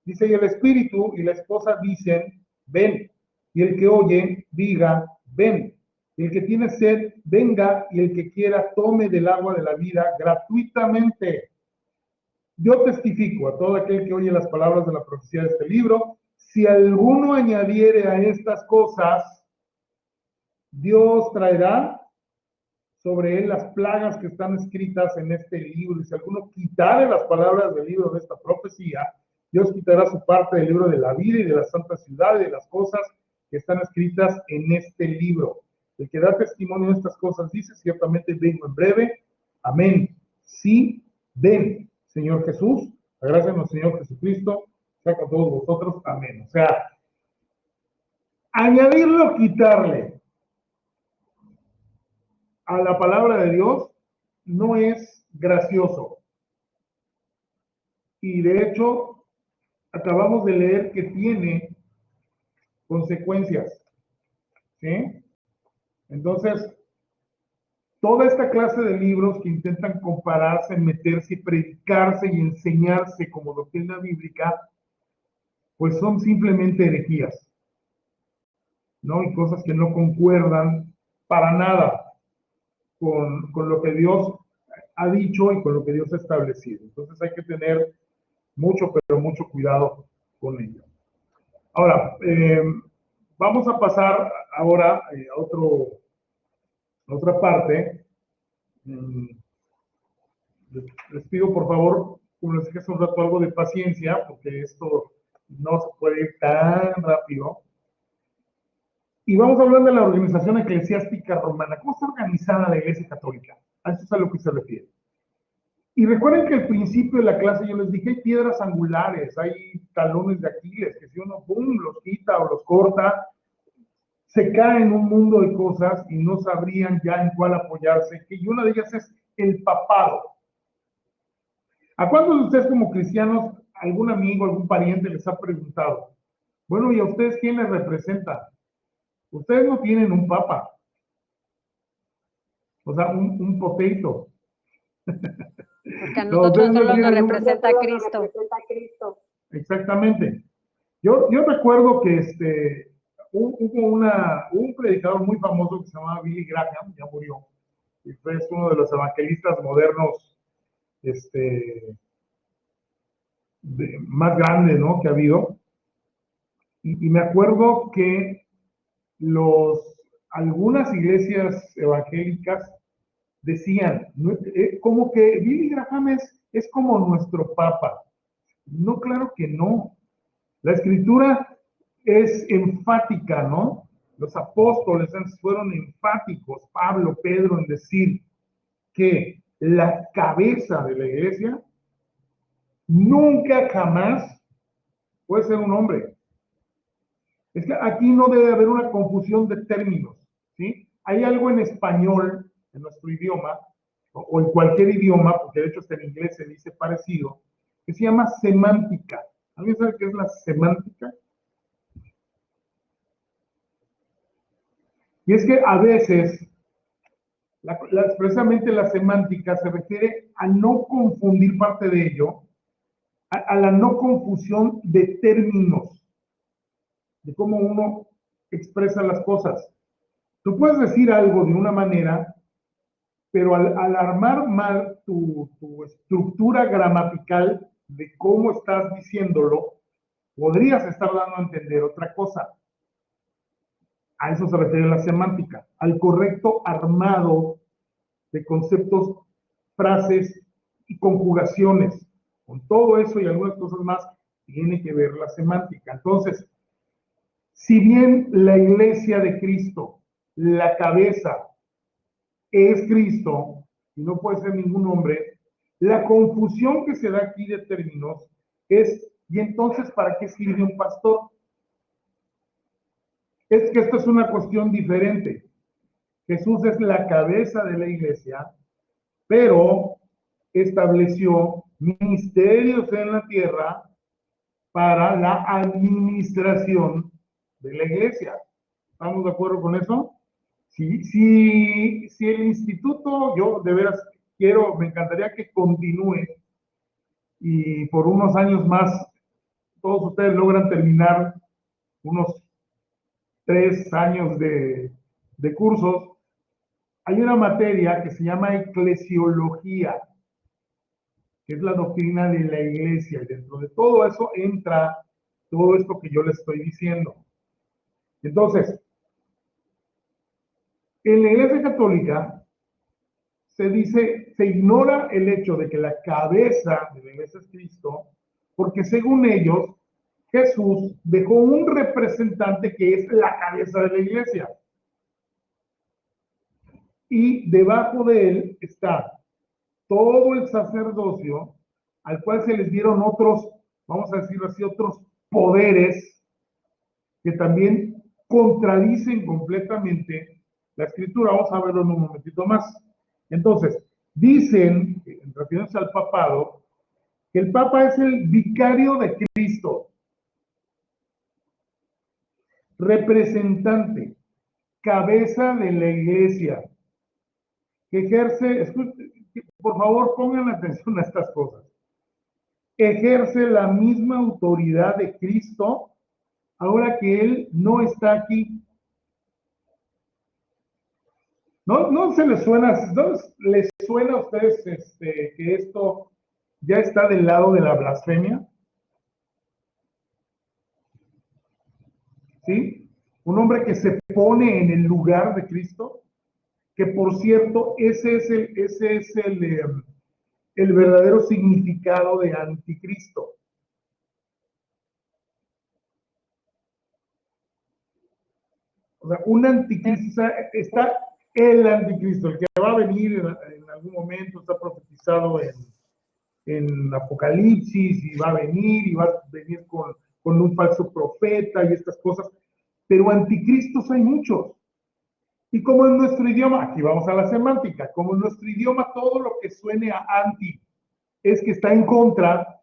Dice, y el espíritu y la esposa dicen, ven, y el que oye, diga, ven. Y el que tiene sed, venga, y el que quiera, tome del agua de la vida gratuitamente. Yo testifico a todo aquel que oye las palabras de la profecía de este libro, si alguno añadiere a estas cosas, Dios traerá sobre él las plagas que están escritas en este libro, y si alguno quitare las palabras del libro de esta profecía, Dios quitará su parte del libro de la vida y de la santa ciudad y de las cosas que están escritas en este libro. El que da testimonio de estas cosas dice, ciertamente vengo en breve. Amén. Sí, ven, Señor Jesús. La gracia de nuestro Señor Jesucristo sea con todos vosotros. Amén. O sea, añadirlo, quitarle a la palabra de Dios no es gracioso. Y de hecho, acabamos de leer que tiene consecuencias. ¿Sí? Entonces, toda esta clase de libros que intentan compararse, meterse, predicarse y enseñarse como doctrina bíblica, pues son simplemente herejías, ¿no? Y cosas que no concuerdan para nada con lo que Dios ha dicho y con lo que Dios ha establecido. Entonces hay que tener mucho, pero mucho cuidado con ello. Ahora, vamos a pasar ahora a otra parte. Les pido, por favor, como les dije hace un rato, algo de paciencia, porque esto no se puede ir tan rápido. Y vamos a hablar de la organización eclesiástica romana. ¿Cómo está organizada la Iglesia Católica? A eso es a lo que se refiere. Y recuerden que al principio de la clase yo les dije, hay piedras angulares, hay talones de Aquiles, que si uno, boom, los quita o los corta, se cae en un mundo de cosas y no sabrían ya en cuál apoyarse, y una de ellas es el papado. ¿A cuántos de ustedes como cristianos, algún amigo, algún pariente les ha preguntado, bueno, ¿y a ustedes quién les representa? Ustedes no tienen un papa, o sea, un potato. Porque a nosotros solo nos representa a Cristo. Exactamente. Yo recuerdo que hubo un predicador muy famoso que se llamaba Billy Graham, ya murió, y fue uno de los evangelistas modernos más grandes, ¿no?, que ha habido. Y me acuerdo que algunas iglesias evangélicas decían, como que Billy Graham es como nuestro papa. No, claro que no. La escritura es enfática, ¿no? Los apóstoles fueron enfáticos, Pablo, Pedro, en decir que la cabeza de la iglesia nunca jamás puede ser un hombre. Es que aquí no debe haber una confusión de términos, ¿sí? Hay algo en español, en nuestro idioma, o en cualquier idioma, porque de hecho hasta en inglés se dice parecido, que se llama semántica. ¿Alguien sabe qué es la semántica? Y es que a veces, precisamente la semántica se refiere a no confundir parte de ello, a la no confusión de términos, de cómo uno expresa las cosas. Tú puedes decir algo de una manera, pero al armar mal tu estructura gramatical de cómo estás diciéndolo, podrías estar dando a entender otra cosa. A eso se refiere la semántica, al correcto armado de conceptos, frases y conjugaciones. Con todo eso y algunas cosas más, tiene que ver la semántica. Entonces, Si bien la iglesia de Cristo, la cabeza es Cristo, y no puede ser ningún hombre, la confusión que se da aquí de términos es, ¿y entonces para qué sirve un pastor? Es que esto es una cuestión diferente. Jesús es la cabeza de la iglesia, pero estableció ministerios en la tierra para la administración de la iglesia. ¿Estamos de acuerdo con eso? Si el instituto, yo de veras me encantaría que continúe y por unos años más todos ustedes logran terminar unos 3 años de cursos. Hay una materia que se llama eclesiología, que es la doctrina de la iglesia, y dentro de todo eso entra todo esto que yo les estoy diciendo. Entonces, en la iglesia católica se ignora el hecho de que la cabeza de la iglesia es Cristo, porque según ellos, Jesús dejó un representante que es la cabeza de la iglesia. Y debajo de él está todo el sacerdocio, al cual se les dieron otros, vamos a decirlo así, otros poderes que también contradicen completamente la escritura. Vamos a verlo en un momentito más. Entonces, dicen, refiriéndose al papado, que el papa es el vicario de Cristo, representante, cabeza de la iglesia, que ejerce, por favor pongan atención a estas cosas, ejerce la misma autoridad de Cristo ahora que Él no está aquí. ¿No se les suena, no les suena a ustedes que esto ya está del lado de la blasfemia? ¿Sí? Un hombre que se pone en el lugar de Cristo, que por cierto, ese es el verdadero significado de anticristo. O sea, un anticristo, está el anticristo, el que va a venir en algún momento, está profetizado en Apocalipsis, y va a venir con un falso profeta y estas cosas, pero anticristos hay muchos. Y como en nuestro idioma, aquí vamos a la semántica, como en nuestro idioma todo lo que suene a anti es que está en contra.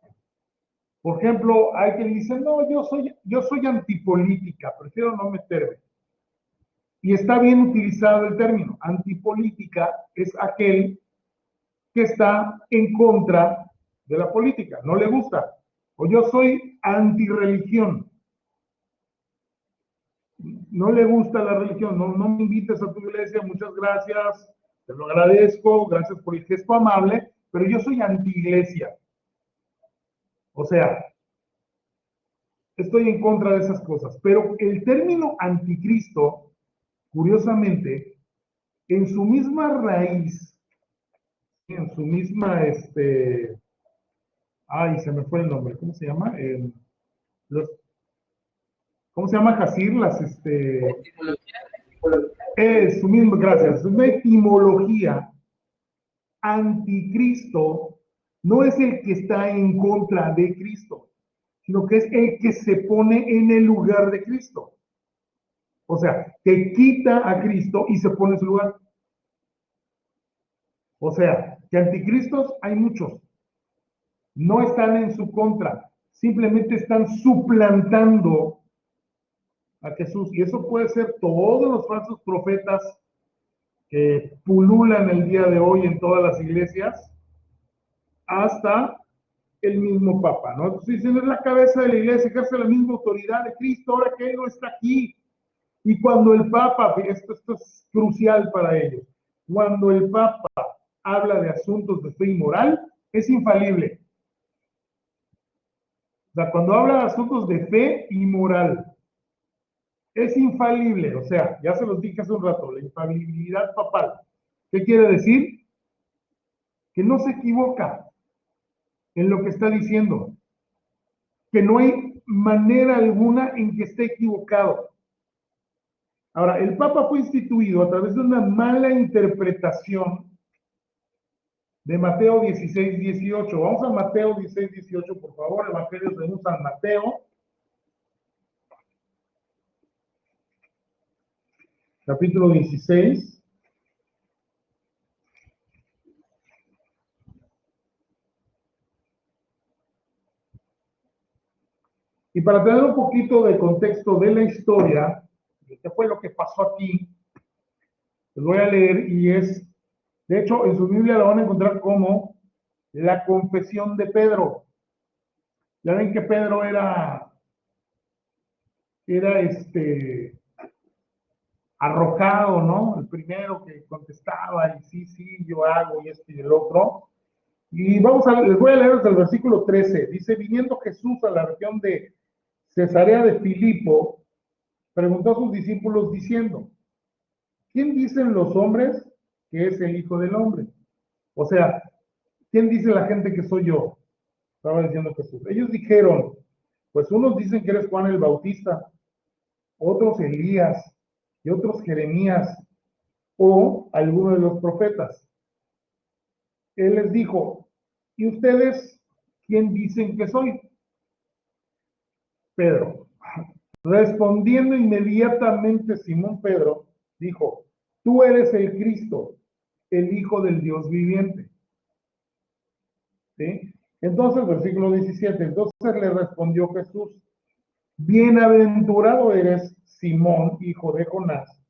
Por ejemplo, hay quien dice, no, yo soy antipolítica, prefiero no meterme. Y está bien utilizado el término. Antipolítica es aquel que está en contra de la política, no le gusta. O yo soy antirreligión. No le gusta la religión, no me invites a tu iglesia, muchas gracias, te lo agradezco, gracias por el gesto amable, pero yo soy anti-iglesia. O sea, estoy en contra de esas cosas. Pero el término anticristo, curiosamente, en su misma raíz, en su misma, ay, se me fue el nombre, ¿cómo se llama? ¿Cómo se llama, Jacir? Su mismo, gracias. Es una etimología. Anticristo no es el que está en contra de Cristo, sino que es el que se pone en el lugar de Cristo. O sea, que quita a Cristo y se pone en su lugar. O sea, que anticristos hay muchos. No están en su contra, simplemente están suplantando a Jesús. Y eso puede ser todos los falsos profetas que pululan el día de hoy en todas las iglesias, hasta el mismo Papa, ¿no? Entonces dicen, es la cabeza de la iglesia, ejerce la misma autoridad de Cristo, ahora que Él no está aquí. Y cuando el Papa, esto es crucial para ellos, cuando el Papa habla de asuntos de fe y moral, es infalible. O sea, cuando habla de asuntos de fe y moral, es infalible. O sea, ya se los dije hace un rato, la infalibilidad papal. ¿Qué quiere decir? Que no se equivoca en lo que está diciendo. Que no hay manera alguna en que esté equivocado. Ahora, el Papa fue instituido a través de una mala interpretación de Mateo 16, 18. Vamos a Mateo 16, 18, por favor. Evangelio según San Mateo. Capítulo 16. Y para tener un poquito de contexto de la historia, de qué fue lo que pasó aquí, les voy a leer y es, de hecho, en su Biblia lo van a encontrar como la confesión de Pedro. Ya ven que Pedro era arrojado, ¿no? El primero que contestaba y sí, yo hago y esto y el otro. Y les voy a leer desde el versículo 13. Dice, viniendo Jesús a la región de Cesarea de Filipo, preguntó a sus discípulos diciendo, ¿quién dicen los hombres que es el Hijo del Hombre? O sea, ¿quién dice la gente que soy yo? Estaba diciendo Jesús. Ellos dijeron, pues unos dicen que eres Juan el Bautista, otros Elías y otros Jeremías o alguno de los profetas. Él les dijo, ¿y ustedes quién dicen que soy? Pedro. Respondiendo inmediatamente Simón Pedro, dijo, tú eres el Cristo, el Hijo del Dios viviente. ¿Sí? Entonces, versículo 17, entonces le respondió Jesús, bienaventurado eres, Simón, hijo de Jonás,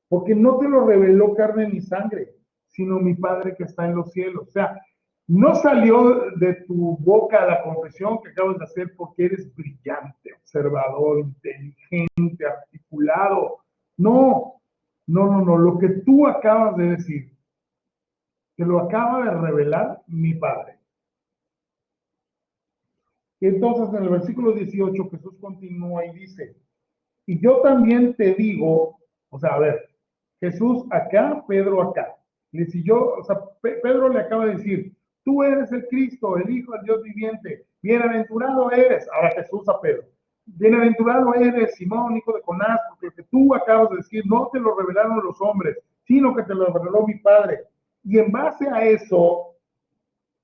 porque no te lo reveló carne ni sangre, sino mi Padre que está en los cielos. O sea, no salió de tu boca la confesión que acabas de hacer porque eres brillante, observador, inteligente, articulado. No, lo que tú acabas de decir, que lo acaba de revelar mi Padre. Y entonces en el versículo 18 Jesús continúa y dice, y yo también te digo, o sea, a ver, Jesús acá, Pedro acá. Y si yo, o sea, Pedro le acaba de decir, tú eres el Cristo, el Hijo del Dios viviente, bienaventurado eres, ahora Jesús a Pedro, bienaventurado eres, Simón, hijo de Jonás, porque lo que tú acabas de decir no te lo revelaron los hombres, sino que te lo reveló mi Padre. Y en base a eso,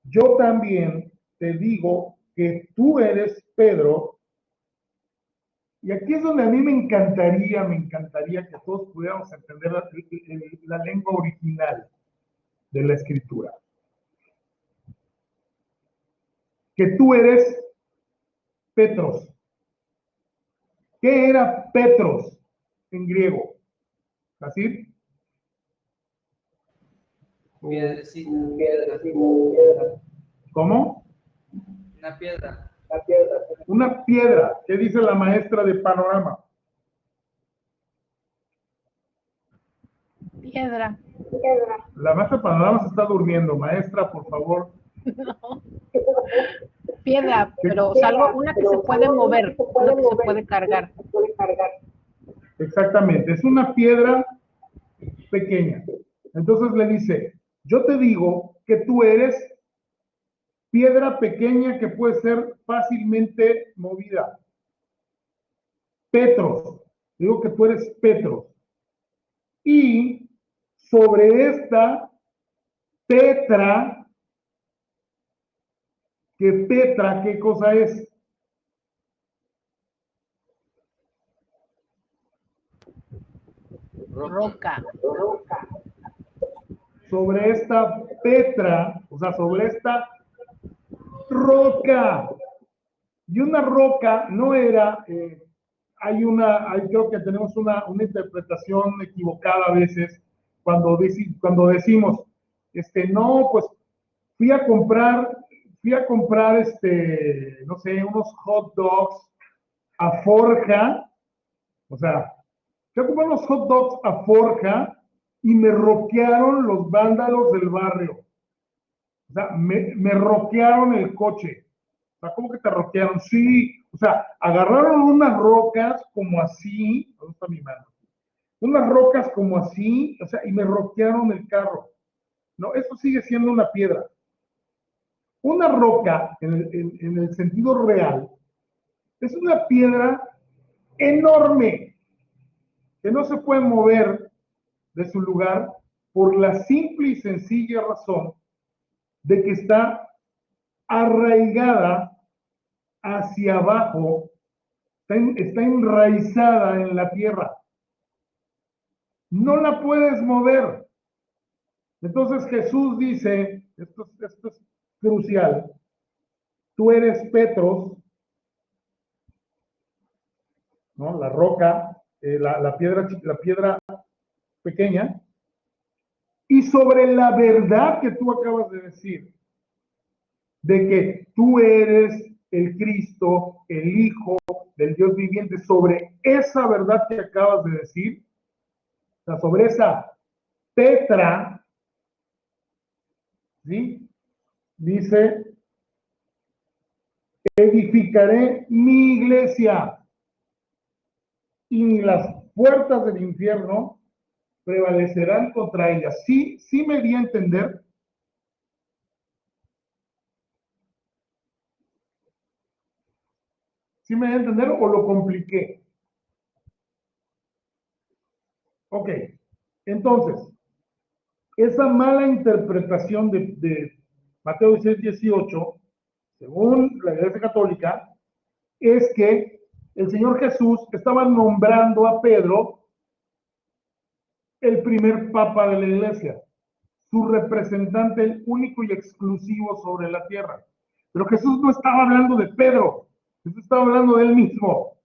yo también te digo que tú eres Pedro. Y aquí es donde a mí me encantaría que todos pudiéramos entender la lengua original de la escritura. Que tú eres Petros. ¿Qué era Petros en griego? ¿Así? Piedrecita. ¿Cómo? Una piedra. Una piedra. ¿Qué dice la maestra de panorama? Piedra. La maestra de panorama se está durmiendo. Maestra, por favor. No. Piedra, pero o sea, una que se puede mover, una que se puede cargar. Exactamente, es una piedra pequeña. Entonces le dice, yo te digo que tú eres piedra pequeña que puede ser fácilmente movida. Petros, digo que tú eres Petros. Y sobre esta Petra, que Petra, ¿qué cosa es? Roca. Sobre esta Petra, o sea, sobre esta roca. Y una roca no era, creo que tenemos una interpretación equivocada a veces cuando decimos, no, pues fui a comprar, no sé, unos hot dogs a Forja, o sea, fui a comprar unos hot dogs a Forja y me roquearon los vándalos del barrio. O sea, me roquearon el coche. O sea, ¿cómo que te roquearon? Sí, o sea, agarraron unas rocas como así, ¿dónde está mi mano? Unas rocas como así, o sea, y me roquearon el carro. No, eso sigue siendo una piedra. Una roca, en el sentido real, Es una piedra enorme que no se puede mover de su lugar por la simple y sencilla razón de que está arraigada hacia abajo, está enraizada en la tierra. No la puedes mover. Entonces Jesús dice, esto es crucial, tú eres Petros, ¿no? La roca, la piedra pequeña, y sobre la verdad que tú acabas de decir, de que tú eres el Cristo, el Hijo del Dios viviente, sobre esa verdad que acabas de decir, o sea, sobre esa Petra, ¿sí? Dice, edificaré mi iglesia y ni las puertas del infierno prevalecerán contra ella. Sí, sí me di a entender. ¿Sí me di a entender o lo compliqué? Ok, entonces, esa mala interpretación de Mateo 16, 18, según la Iglesia Católica, es que el Señor Jesús estaba nombrando a Pedro el primer papa de la iglesia, su representante, el único y exclusivo sobre la tierra. Pero Jesús no estaba hablando de Pedro, Jesús estaba hablando de él mismo,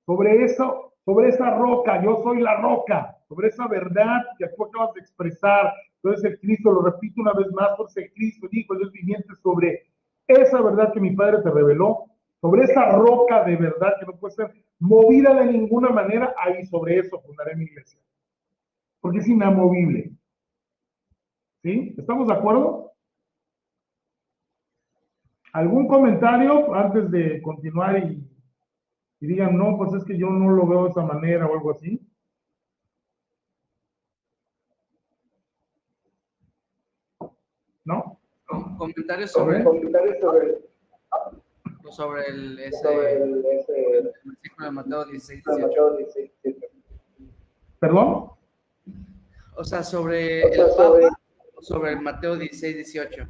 sobre eso, sobre esa roca, yo soy la roca, sobre esa verdad que tú acabas de expresar. Entonces el Cristo, lo repito una vez más, por ese Cristo, el Hijo, el Dios viviente, sobre esa verdad que mi Padre te reveló, sobre esa roca de verdad que no puede ser movida de ninguna manera, ahí sobre eso fundaré mi iglesia. Porque es inamovible. ¿Sí? ¿Estamos de acuerdo? ¿Algún comentario antes de continuar y digan, no, pues es que yo no lo veo de esa manera o algo así? ¿No? Comentarios sobre el versículo de Mateo 16, 18. ¿Perdón? O sea, sobre el Papa, sobre el Mateo 16, 18.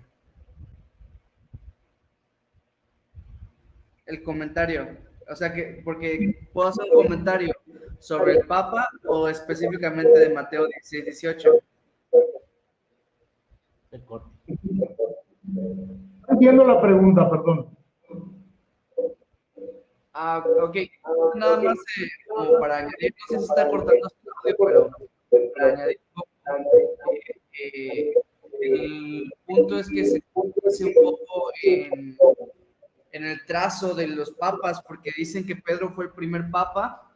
El comentario. O sea, que, porque puedo hacer un comentario sobre el Papa o específicamente de Mateo 16, 18. Entiendo la pregunta, perdón. Ah, ok. Nada más como para añadir, no sé si está cortando su audio, pero para añadir el punto es que se hace un poco en el trazo de los papas, porque dicen que Pedro fue el primer papa,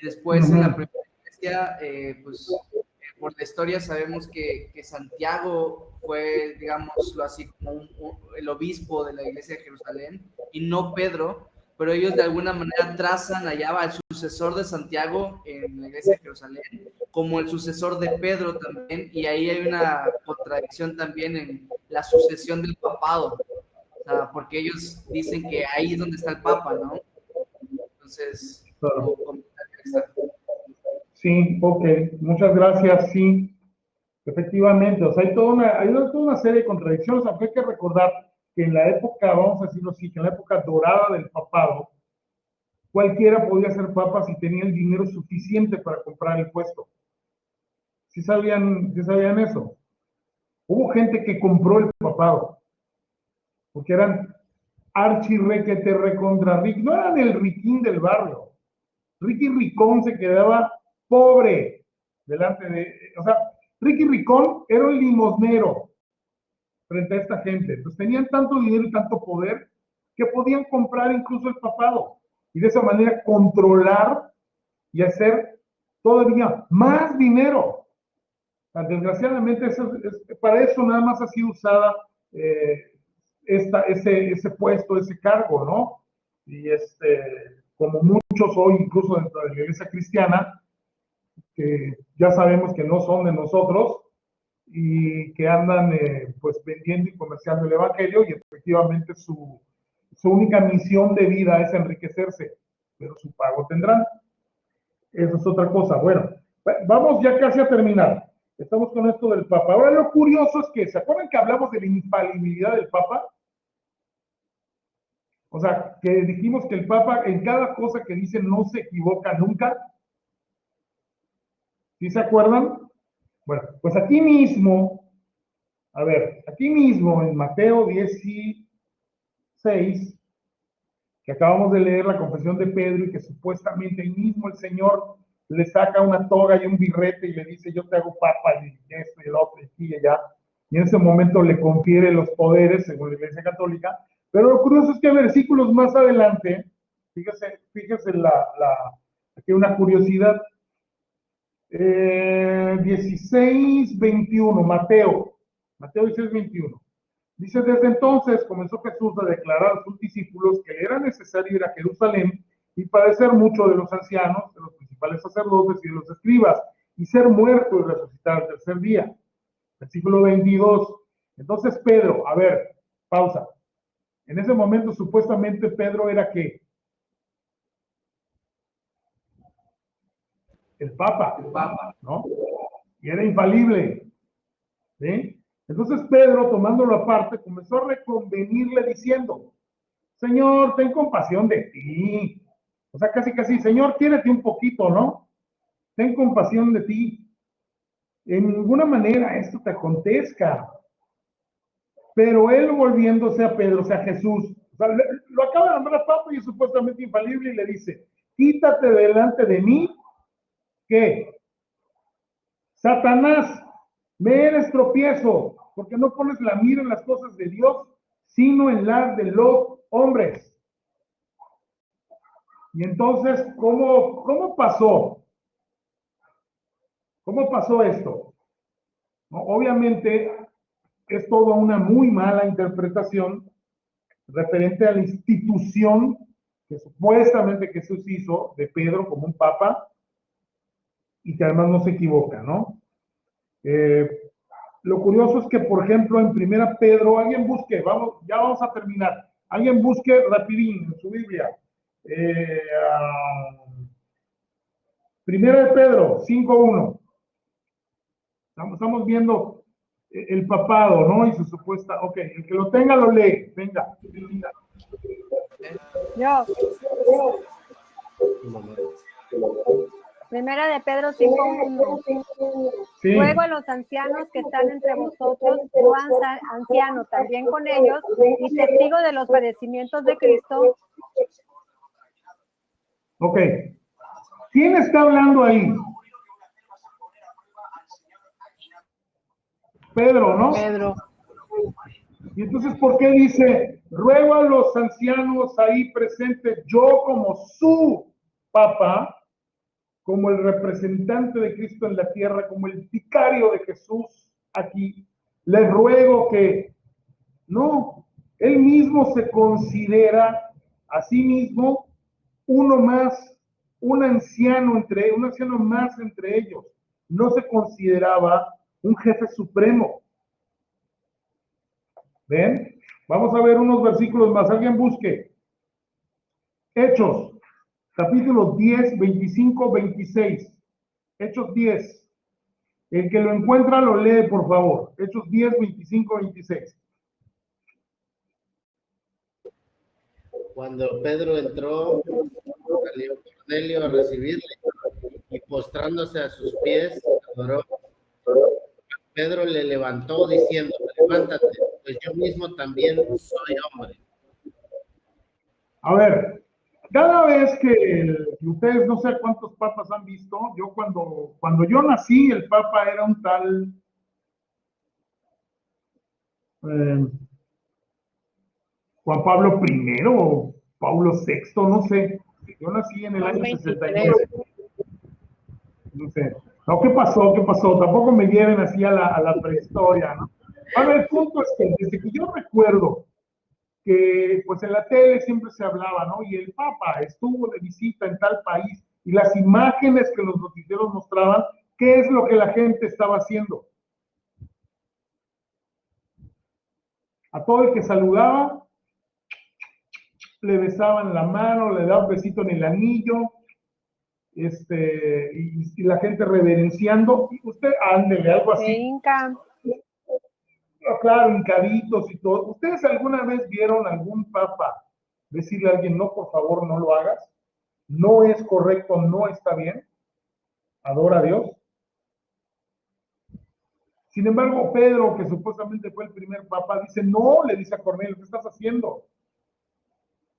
y después en la primera iglesia, pues por la historia sabemos que Santiago fue, digámoslo así, como el obispo de la iglesia de Jerusalén, y no Pedro, pero ellos de alguna manera trazan allá al sucesor de Santiago en la iglesia de Jerusalén, como el sucesor de Pedro también, y ahí hay una contradicción también en la sucesión del papado. O sea, porque ellos dicen que ahí es donde está el Papa, ¿no? Entonces, Claro. como comentario extra. Sí, ok, muchas gracias, sí, efectivamente, o sea, hay toda una serie de contradicciones, aunque hay que recordar que en la época, vamos a decirlo así, que en la época dorada del papado, cualquiera podía ser papa si tenía el dinero suficiente para comprar el puesto. ¿Sí sabían eso? Hubo gente que compró el papado, porque eran archirrequete recontra ric, no eran el riquín del barrio. Ricky Ricón se quedaba pobre delante de, o sea, Ricky Ricón era un limosnero frente a esta gente. Entonces tenían tanto dinero y tanto poder que podían comprar incluso el papado y de esa manera controlar y hacer todavía más dinero. Desgraciadamente, para eso nada más ha sido usada ese puesto, ese cargo, ¿no? Y como muchos hoy, incluso dentro de la iglesia cristiana, que ya sabemos que no son de nosotros y que andan pues vendiendo y comerciando el evangelio, y efectivamente su su única misión de vida es enriquecerse, pero su pago tendrán. Eso es otra cosa. Bueno, vamos ya casi a terminar. Estamos con esto del Papa. Ahora lo curioso es que, ¿se acuerdan que hablamos de la infalibilidad del Papa? O sea, que dijimos que el Papa en cada cosa que dice no se equivoca nunca. ¿Sí se acuerdan? Bueno, pues aquí mismo, a ver, aquí mismo en Mateo 16, que acabamos de leer la confesión de Pedro y que supuestamente ahí mismo el Señor le saca una toga y un birrete y le dice, yo te hago papa y esto y el otro y aquí y allá, y en ese momento le confiere los poderes según la Iglesia Católica. Pero lo curioso es que versículos más adelante, fíjese aquí una curiosidad, 16, 21, Mateo 16, 21. Dice, desde entonces comenzó Jesús a declarar a sus discípulos que era necesario ir a Jerusalén y padecer mucho de los ancianos, de los principales sacerdotes y de los escribas, y ser muerto y resucitar al tercer día. Versículo 22. Entonces Pedro, a ver, pausa. En ese momento supuestamente Pedro era ¿qué? El Papa, ¿no? Y era infalible, ¿sí? Entonces Pedro, tomándolo aparte, comenzó a reconvenirle diciendo, Señor, ten compasión de ti. O sea, casi, Señor, quiérete un poquito, ¿no? Ten compasión de ti. En ninguna manera esto te acontezca. Pero él volviéndose a Pedro, o sea, Jesús, o sea, lo acaba de nombrar Papa y es supuestamente infalible y le dice, quítate delante de mí, ¿qué? Satanás, me eres tropiezo, porque no pones la mira en las cosas de Dios, sino en las de los hombres. Y entonces, ¿cómo pasó? ¿Cómo pasó esto? ¿No? Obviamente, es toda una muy mala interpretación referente a la institución que supuestamente Jesús hizo de Pedro como un papa y que además no se equivoca, ¿no? Lo curioso es que, por ejemplo, en Primera Pedro, alguien busque, ya vamos a terminar, alguien busque rapidín en su Biblia. Primera de Pedro 5:1. Estamos viendo el papado, ¿no? Y su supuesta, ok, el que lo tenga lo lee, venga. Yo. Primera de Pedro 5:1. Sí. Ruego a los ancianos que están entre vosotros, yo anciano también con ellos, y testigo de los padecimientos de Cristo. Ok. ¿Quién está hablando ahí? Pedro, ¿no? Pedro. Y entonces, ¿por qué dice, ruego a los ancianos ahí presentes, yo como su papa, como el representante de Cristo en la tierra, como el vicario de Jesús aquí, les ruego que, no, él mismo se considera a sí mismo uno más, un anciano más entre ellos. No se consideraba un jefe supremo. ¿Ven? Vamos a ver unos versículos más. Alguien busque. Hechos, capítulos 10, 25, 26. Hechos 10. El que lo encuentra lo lee, por favor. Hechos 10, 25, 26. Cuando Pedro entró, salió Cornelio a recibirle y postrándose a sus pies, adoró. Pedro le levantó diciendo, levántate, pues yo mismo también soy hombre. A ver, cada vez que ustedes no sé cuántos papas han visto, yo cuando yo nací, el papa era un tal Juan Pablo I o Paulo VI, no sé. Yo nací en el año 69. No sé. No, ¿qué pasó? Tampoco me lleven así a la prehistoria, ¿no? A ver, el punto es que desde que yo recuerdo que pues en la tele siempre se hablaba, ¿no? Y el Papa estuvo de visita en tal país y las imágenes que los noticieros mostraban, ¿qué es lo que la gente estaba haciendo? A todo el que saludaba, le besaban la mano, le daban un besito en el anillo, y la gente reverenciando, y usted, ándele, algo así. Inca. Claro, hincaditos y todo. ¿Ustedes alguna vez vieron algún papa decirle a alguien, no, por favor, no lo hagas? No es correcto, no está bien. Adora a Dios. Sin embargo, Pedro, que supuestamente fue el primer papa, dice, no, le dice a Cornelio, ¿qué estás haciendo?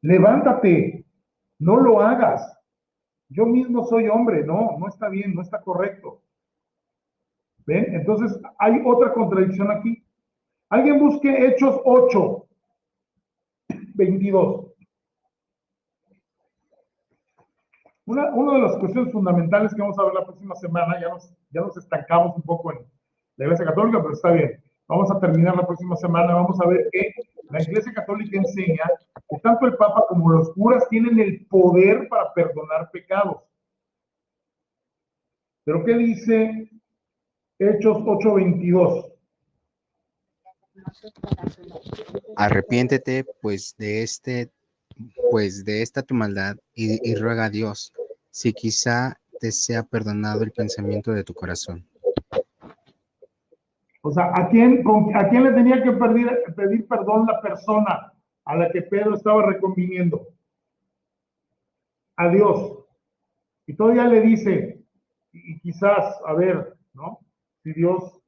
Levántate, no lo hagas. Yo mismo soy hombre, no está bien, no está correcto. ¿Ven? Entonces, hay otra contradicción aquí. Alguien busque Hechos 8, 22. Una de las cuestiones fundamentales que vamos a ver la próxima semana, ya nos estancamos un poco en la Iglesia Católica, pero está bien. Vamos a terminar la próxima semana, vamos a ver que la Iglesia Católica enseña que tanto el Papa como los curas tienen el poder para perdonar pecados. ¿Pero qué dice Hechos 8:22? Arrepiéntete, pues de esta tu maldad y ruega a Dios, si quizá te sea perdonado el pensamiento de tu corazón. O sea, ¿a quién le tenía que pedir perdón la persona a la que Pedro estaba reconviniendo? A Dios. Y todavía le dice, y quizás, a ver, ¿no? Si Dios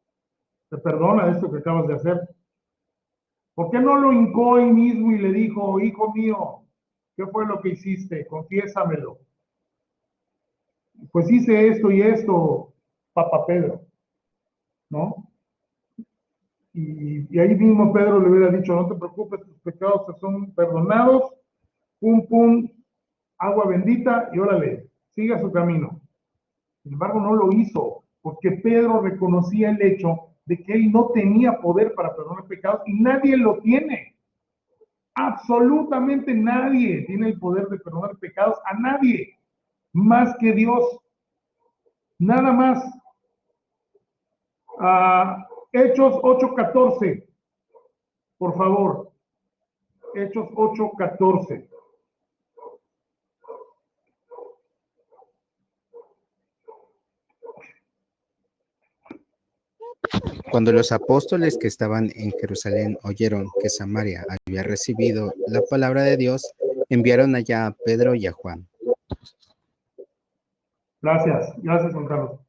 te perdona esto que acabas de hacer. ¿Por qué no lo hincó ahí mismo y le dijo, hijo mío, ¿qué fue lo que hiciste? Confiésamelo. Pues hice esto y esto, Papa Pedro, ¿no? Y ahí mismo Pedro le hubiera dicho, no te preocupes, tus pecados te son perdonados, pum, pum, agua bendita, y órale, siga su camino. Sin embargo, no lo hizo, porque Pedro reconocía el hecho de que él no tenía poder para perdonar pecados, y nadie lo tiene. Absolutamente nadie tiene el poder de perdonar pecados, a nadie, más que Dios. Nada más. Hechos 8:14, por favor. Hechos 8:14. Cuando los apóstoles que estaban en Jerusalén oyeron que Samaria había recibido la palabra de Dios, enviaron allá a Pedro y a Juan. Gracias, Juan Carlos.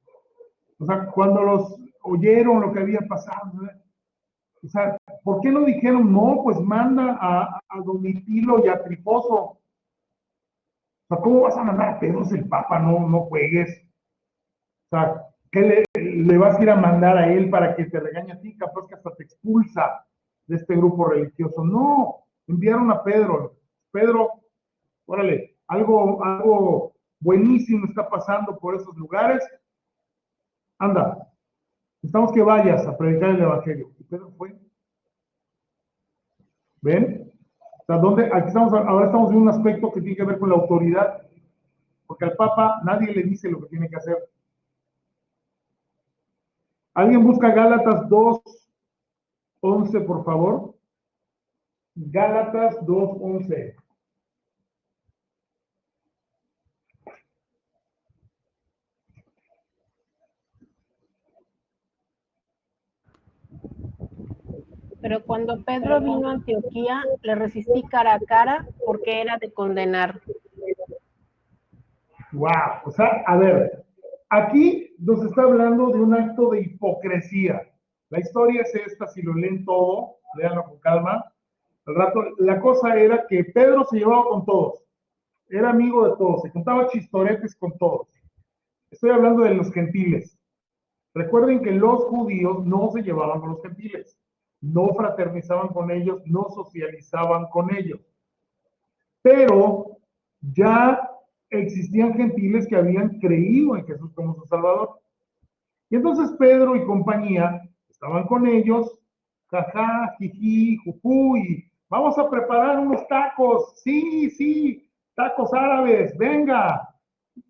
O sea, cuando los oyeron lo que había pasado, ¿verdad? O sea, ¿por qué no dijeron, no, pues manda a Domitilo y a Trifoso? O sea, ¿cómo vas a mandar a Pedro si el Papa no juegues? O sea, ¿qué le vas a ir a mandar a él para que te regañe a ti? Capaz que hasta te expulsa de este grupo religioso. No, enviaron a Pedro. Pedro, órale, algo buenísimo está pasando por esos lugares. Anda, necesitamos que vayas a predicar el Evangelio. Y Pedro fue. ¿Ven? O sea, ahora estamos en un aspecto que tiene que ver con la autoridad, porque al Papa nadie le dice lo que tiene que hacer. ¿Alguien busca Gálatas 2:11, por favor? Gálatas 2:11. Pero cuando Pedro vino a Antioquía, le resistí cara a cara porque era de condenar. Wow, o sea, a ver, aquí nos está hablando de un acto de hipocresía. La historia es esta, si lo leen todo, léanlo con calma. Al rato, la cosa era que Pedro se llevaba con todos, era amigo de todos, se contaba chistoretes con todos. Estoy hablando de los gentiles. Recuerden que los judíos no se llevaban con los gentiles, no fraternizaban con ellos, no socializaban con ellos. Pero ya existían gentiles que habían creído en Jesús como su Salvador. Y entonces Pedro y compañía estaban con ellos, jajá, jiji, jujú, y vamos a preparar unos tacos, sí, tacos árabes, venga.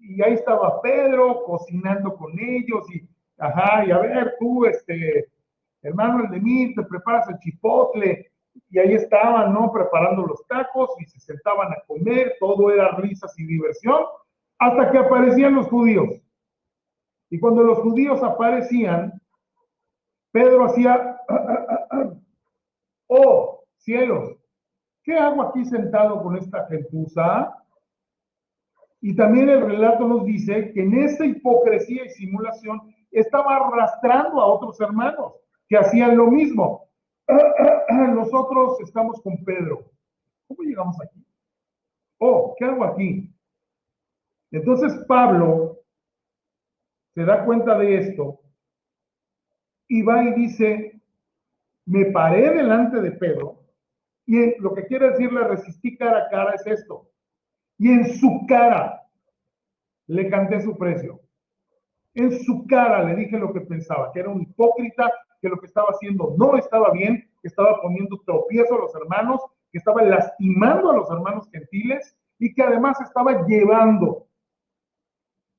Y ahí estaba Pedro cocinando con ellos, y ajá, y a ver tú, hermano el de mí, te preparas el chipotle, y ahí estaban, ¿no? Preparando los tacos y se sentaban a comer, todo era risas y diversión, hasta que aparecían los judíos. Y cuando los judíos aparecían, Pedro hacía, oh, cielos, ¿qué hago aquí sentado con esta gentuza? Y también el relato nos dice que en esa hipocresía y simulación estaba arrastrando a otros hermanos que hacían lo mismo. Nosotros estamos con Pedro. ¿Cómo llegamos aquí? Oh, ¿qué hago aquí? Entonces Pablo se da cuenta de esto y va y dice, me paré delante de Pedro, y lo que quiere decir le resistí cara a cara es esto, y en su cara le canté su precio. En su cara le dije lo que pensaba, que era un hipócrita, que lo que estaba haciendo no estaba bien, que estaba poniendo tropiezo a los hermanos, que estaba lastimando a los hermanos gentiles y que además estaba llevando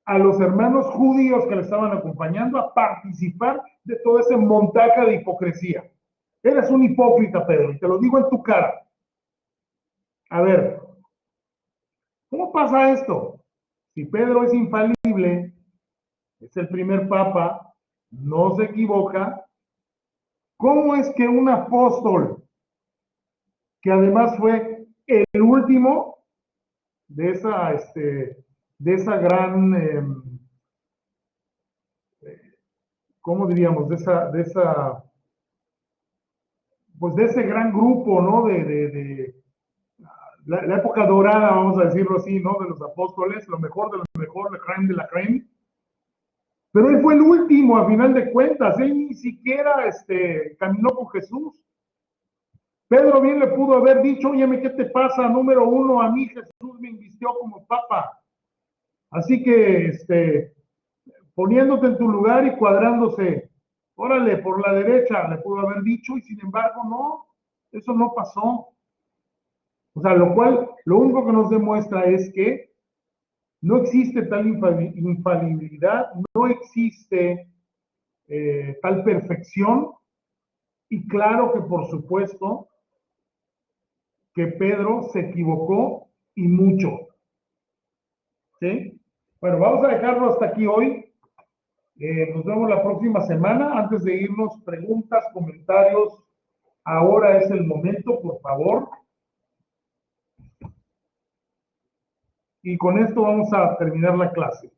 a los hermanos judíos que le estaban acompañando a participar de todo ese montaje de hipocresía. Eres un hipócrita, Pedro, y te lo digo en tu cara. A ver, ¿cómo pasa esto? Si Pedro es infalible, es el primer papa, no se equivoca, ¿cómo es que un apóstol, que además fue el último de esa gran, ¿cómo diríamos? Pues de ese gran grupo, ¿no? De la época dorada, vamos a decirlo así, ¿no? De los apóstoles, lo mejor de lo mejor, la crème de la crème. Pero él fue el último, a final de cuentas. Él ni siquiera caminó con Jesús. Pedro bien le pudo haber dicho, oye, ¿qué te pasa? Número uno, a mí Jesús me invistió como papa. Así que, poniéndote en tu lugar y cuadrándose, órale, por la derecha, le pudo haber dicho, y sin embargo, no, eso no pasó. O sea, lo único que nos demuestra es que no existe tal infalibilidad, no existe tal perfección, y claro que por supuesto que Pedro se equivocó y mucho. ¿Sí? Bueno, vamos a dejarlo hasta aquí hoy. Nos vemos la próxima semana. Antes de irnos, preguntas, comentarios. Ahora es el momento, por favor. Y con esto vamos a terminar la clase.